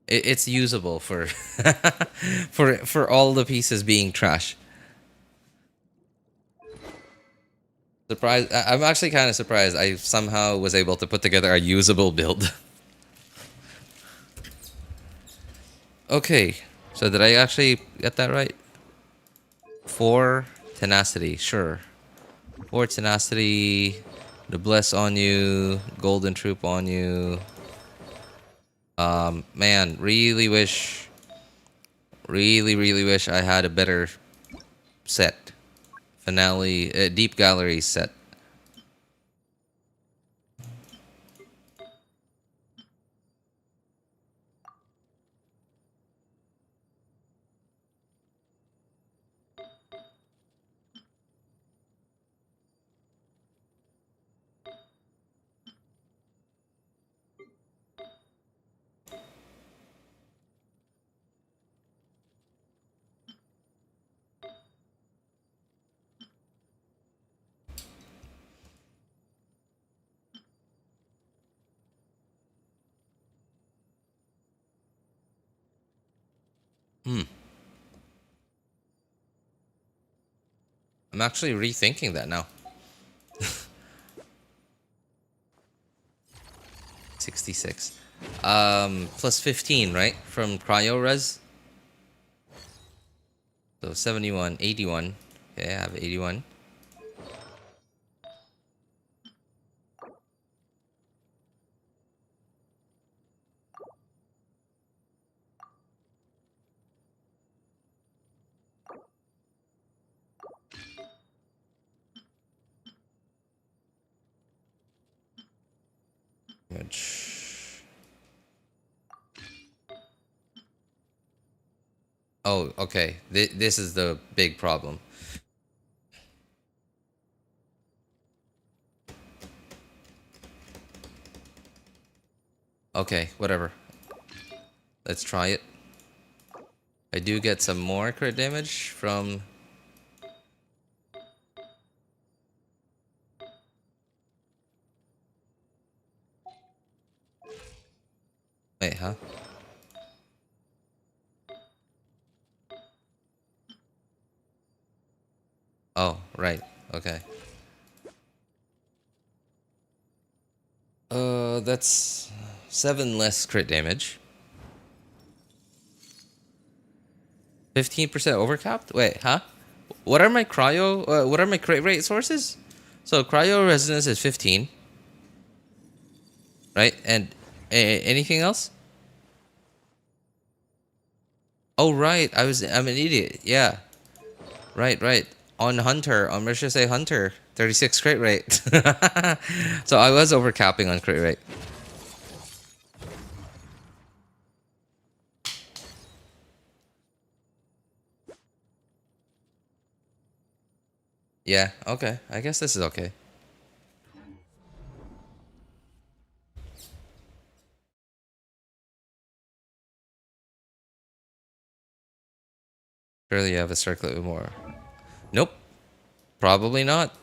It's usable for for all the pieces being trash. Surprised. I'm actually kind of surprised. I somehow was able to put together a usable build. Okay, so did I actually get that right? 4 tenacity, sure. 4 tenacity, the bless on you, golden troop on you. Man, really wish I had a better set. Finale, deep gallery set. I'm actually rethinking that now. 66. Plus 15, right? From cryo res. So 71, 81. Okay, I have 81. Which... Oh, okay. This is the big problem. Okay, whatever. Let's try it. I do get some more crit damage from... Wait, huh? Oh, right. Okay. That's 7 less crit damage. 15% overcapped? Wait, huh? What are my cryo... what are my crit rate sources? So cryo resonance is 15. Right? And anything else? Oh, right. I'm an idiot. Yeah. Right. On Hunter, on let's just say Hunter, 36 crit rate. So I was overcapping on crit rate. Yeah, okay. I guess this is okay. Surely you have a circlet with more. Nope. Probably not.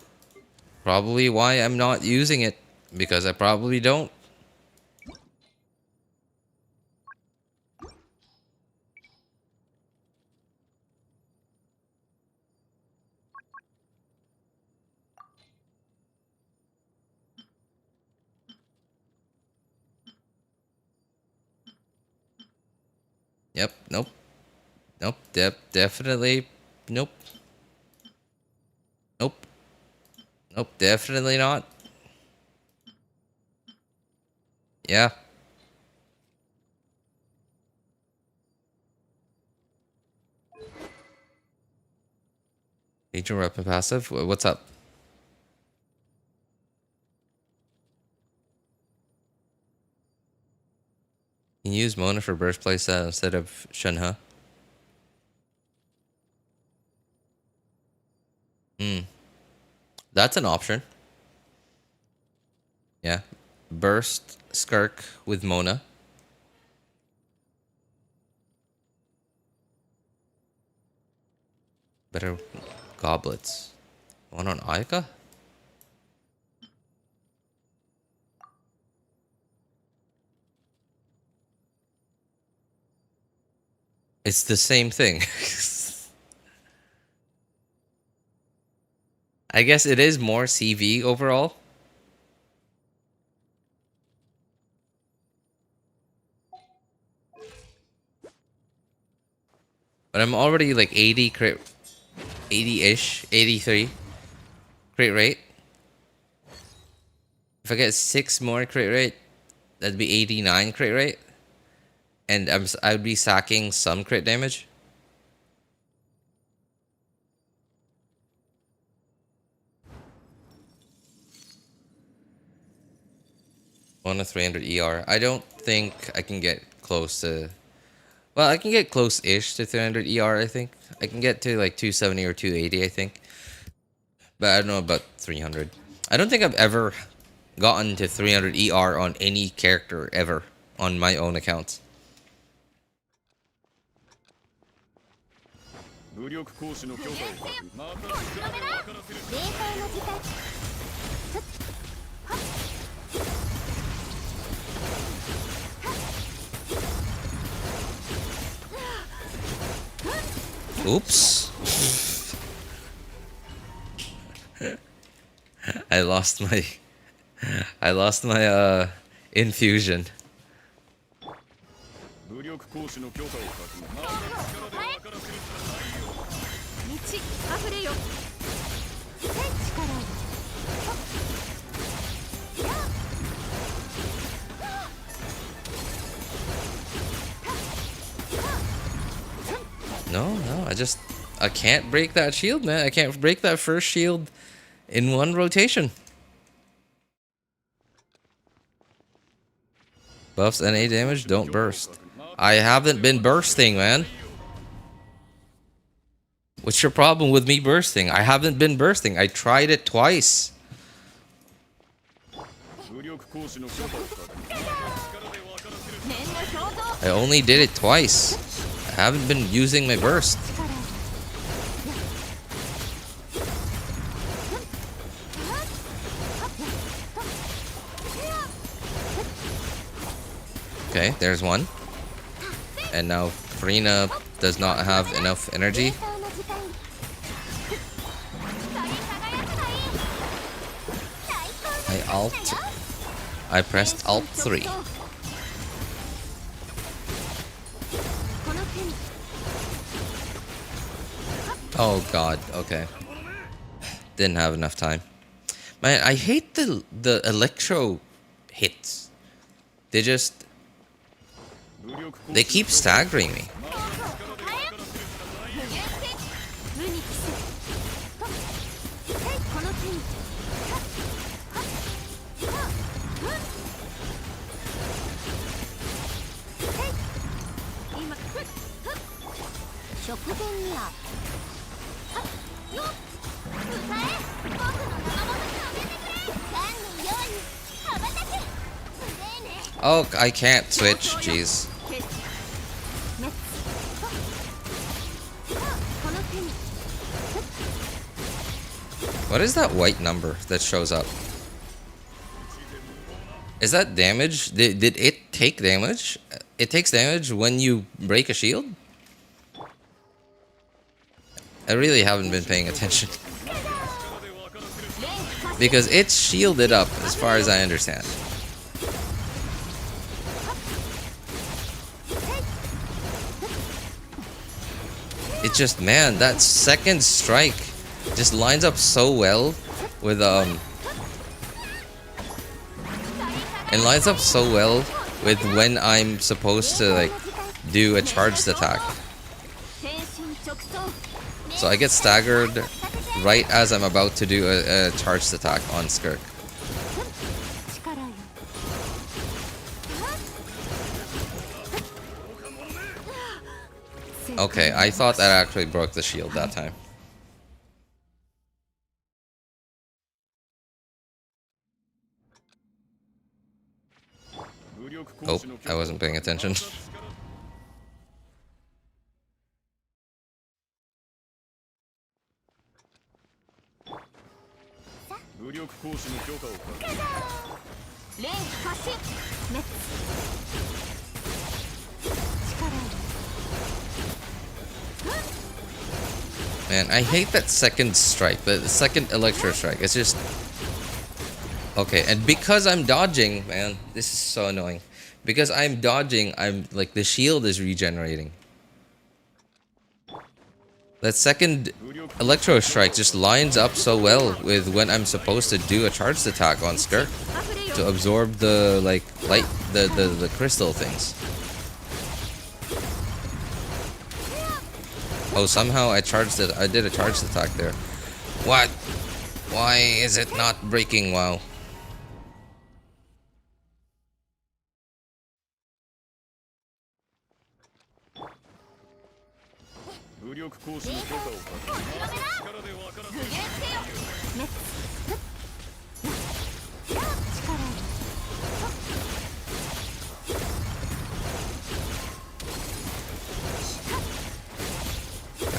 Probably why I'm not using it. Because I probably don't. Yep, nope. Nope, definitely. Nope. Nope. Nope, definitely not. Yeah. Agent weapon passive? What's up? You can use Mona for burst playset instead of Shenhe. That's an option. Yeah. Burst Skirk with Mona. Better goblets. One on Aika? It's the same thing. I guess it is more CV overall. But I'm already like 80 crit, 80-ish, 83 crit rate. If I get 6 more crit rate, that'd be 89 crit rate. And I'd be sacking some crit damage. On a 300 ER. I don't think I can get close to... Well, I can get close-ish to 300 ER, I think. I can get to like 270 or 280, I think. But I don't know about 300. I don't think I've ever gotten to 300 ER on any character ever on my own accounts. Oops. I lost my infusion. No, I can't break that shield, man. I can't break that first shield in one rotation. Buffs NA damage, don't burst. I haven't been bursting, man. What's your problem with me bursting? I haven't been bursting. I tried it twice. I only did it twice. I haven't been using my burst. Okay, there's one. And now Furina does not have enough energy. I pressed Alt 3. Oh god, okay. Didn't have enough time. Man, I hate the electro hits. They keep staggering me. Oh, I can't switch, jeez. What is that white number that shows up? Is that damage? Did it take damage? It takes damage when you break a shield? I really haven't been paying attention. Because it's shielded up, as far as I understand. It just, man, that second strike just lines up so well with it lines up so well with when I'm supposed to like do a charged attack. So I get staggered right as I'm about to do a charged attack on Skirk. Okay, I thought that actually broke the shield that time. Oh, I wasn't paying attention. Man, I hate that second strike, the second electro strike. It's just okay, and because I'm dodging, man, this is so annoying. Because I'm dodging, I'm like the shield is regenerating. That second electro strike just lines up so well with when I'm supposed to do a charged attack on Skirk to absorb the like light the crystal things. Oh, somehow I charged it. I did a charged attack there. What? Why is it not breaking? Wow.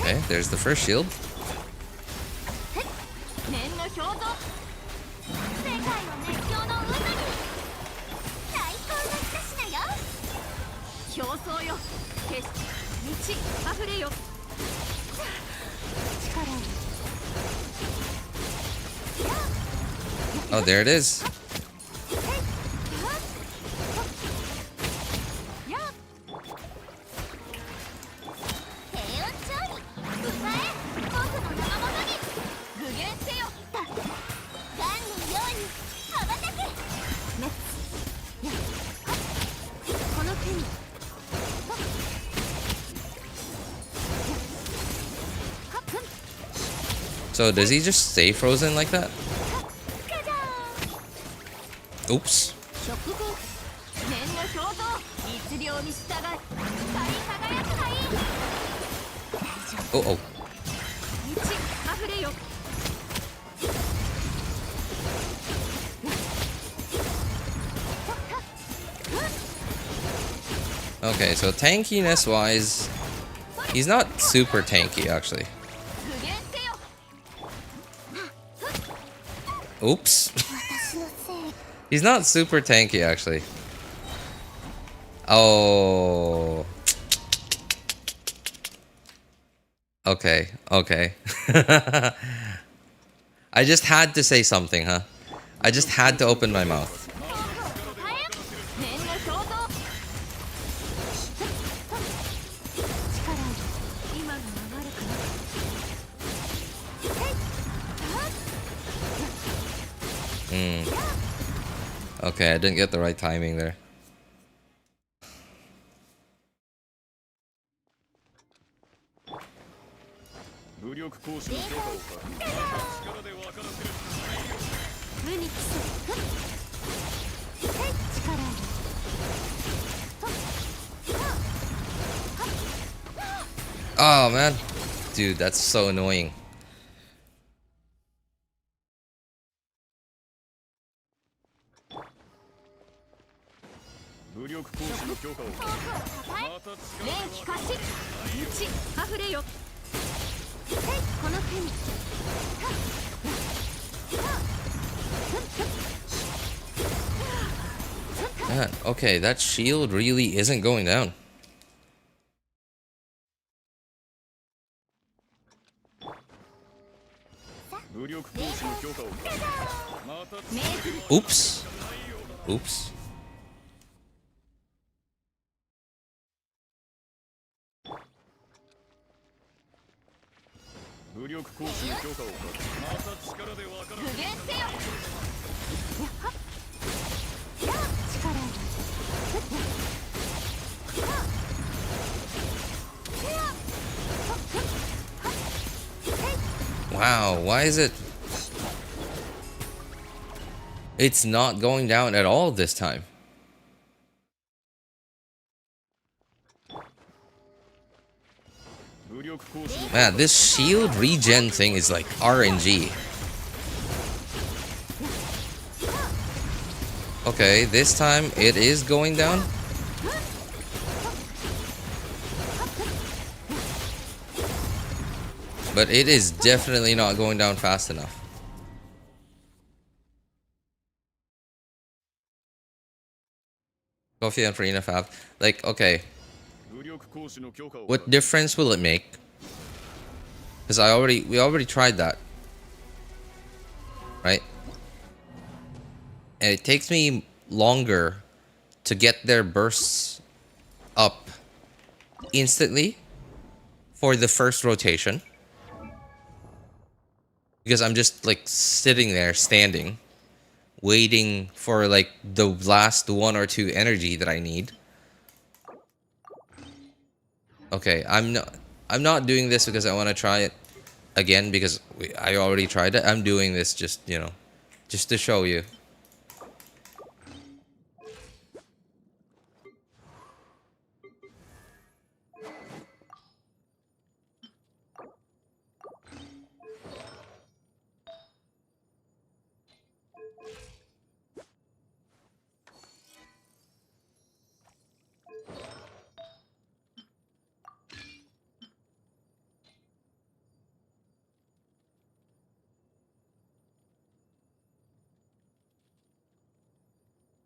Okay, there's the first shield. 念の表像世界を熱狂の渦に最高の一品よ競争よ決し満ち溢れよ力を Oh, there it is. 平穏調理迎え僕の名元に具現せよだガンのように羽ばたけ滅やこの手に So does he just stay frozen like that? Oops. 食後念の表像律令に従い光り輝くがいい Oh, oh. 満ち溢れよ Okay, so tankiness wise, he's not super tanky actually. 具現せよ Oops. 私のせい He's not super tanky actually. Oh. Okay, okay. I just had to say something, huh? I just had to open my mouth. 念の表像力今のままるかな Okay, I didn't get the right timing there. Oh man, dude, that's so annoying. Man, okay, that shield really isn't going down. Oops. Oops. Wow, why is it? It's not going down at all this time. Man, this shield regen thing is like RNG. Okay, this time it is going down. But it is definitely not going down fast enough. Coffee and Furina Fab. Like, okay. What difference will it make Because we already tried that. Right? And it takes me longer to get their bursts up instantly for the first rotation. Because I'm just like sitting there, standing, waiting for like the last 1 or 2 energy that I need. Okay, I'm not doing this because I want to try it again because I already tried it. I'm doing this just, you know, just to show you.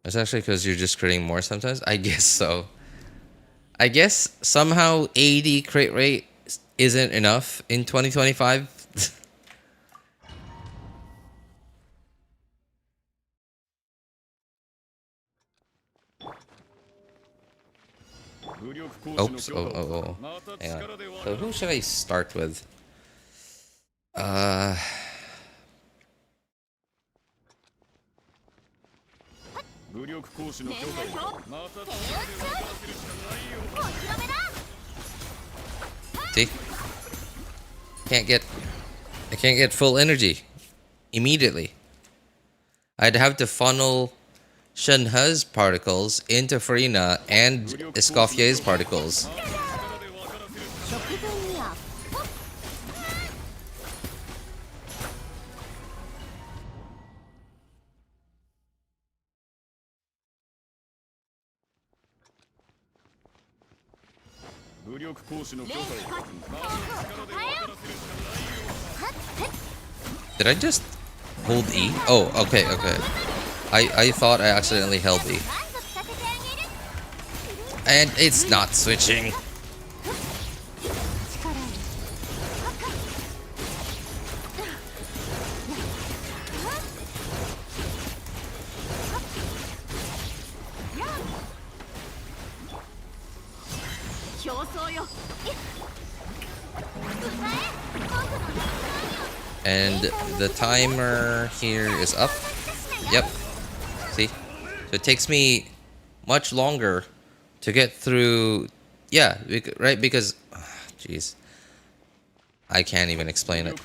It's actually because you're just critting more sometimes. I guess so. I guess somehow 80 crit rate isn't enough in 2025. Oops. Oh. Hang on. So who should I start with? Uh... See? I can't get full energy immediately. I'd have to funnel Shenhe's particles into Furina and Escoffier's particles. Did I just hold E? Oh, okay. I thought I accidentally held E. And it's not switching. And the timer here is up. Yep. See? So it takes me much longer to get through. Yeah, right? Because, jeez, I can't even explain it.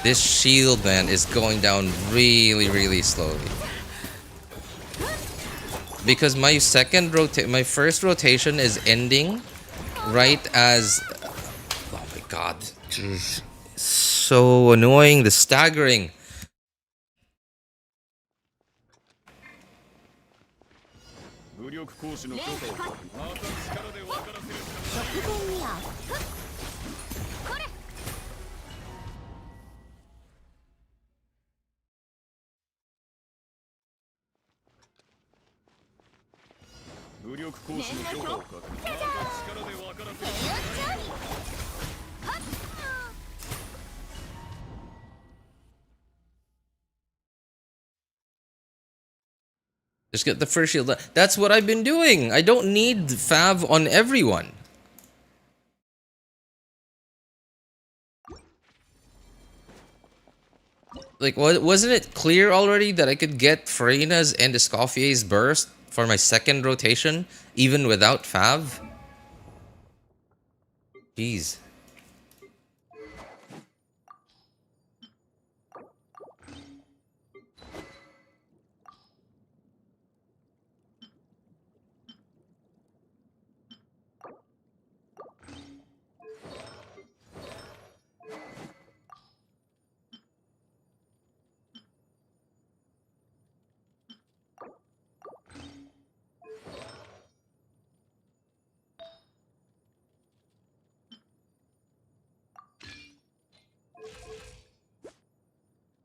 This shield, man, is going down really slowly. Because my first rotation is ending right as... Oh my god. Jeez. So annoying, the staggering. Just get the first shield. That's what I've been doing. I don't need Fav on everyone. Like, wasn't it clear already that I could get Furina's and Escoffier's burst for my second rotation, even without Fav? Jeez.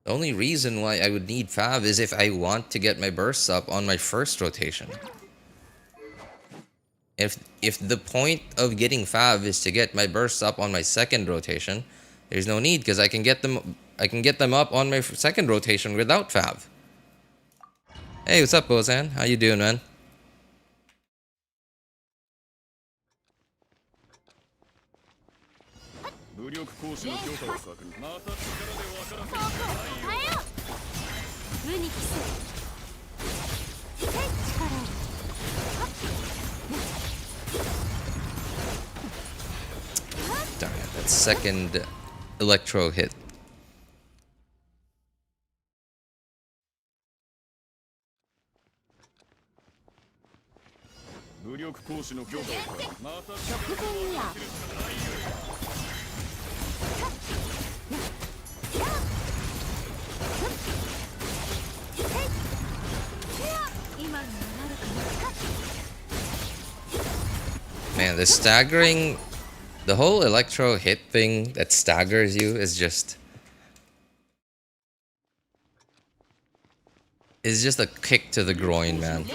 The only reason why I would need Fav is if I want to get my bursts up on my first rotation. If the point of getting Fav is to get my bursts up on my second rotation, there's no need because I can get them up on my second rotation without Fav. Hey, what's up, Bozan? How you doing, man? Darn it, that second electro hit. Man, the staggering, the whole electro hit thing that staggers you is just a kick to the groin, man.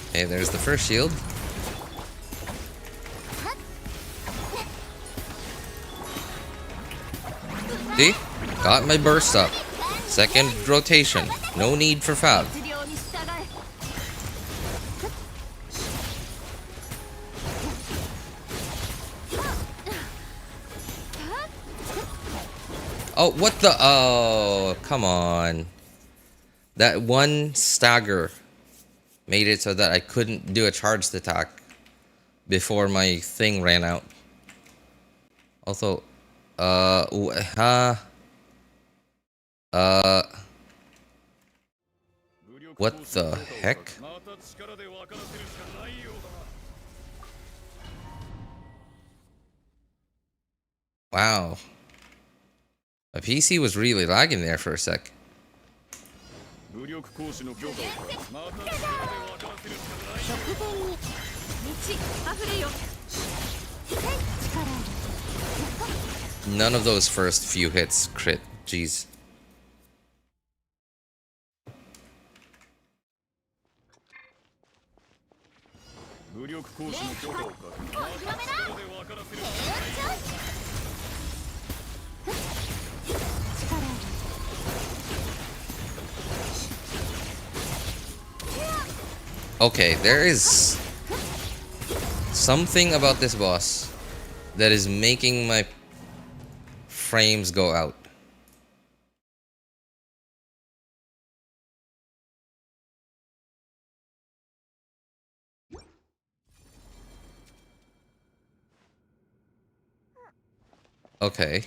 Okay, there's the first shield. See? Got my burst up. Second rotation. No need for Fav. Oh, what the? Oh, come on. That one stagger made it so that I couldn't do a charged attack before my thing ran out. Also, what the heck? Wow. My PC was really lagging there for a sec. None of those first few hits crit. Jeez. Okay, there is something about this boss that is making my frames go out. Okay.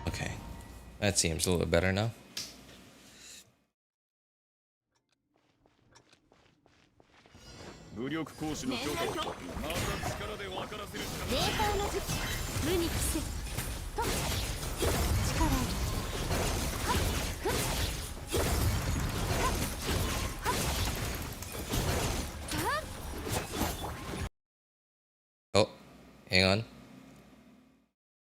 Okay. That seems a little better now. Oh, hang on.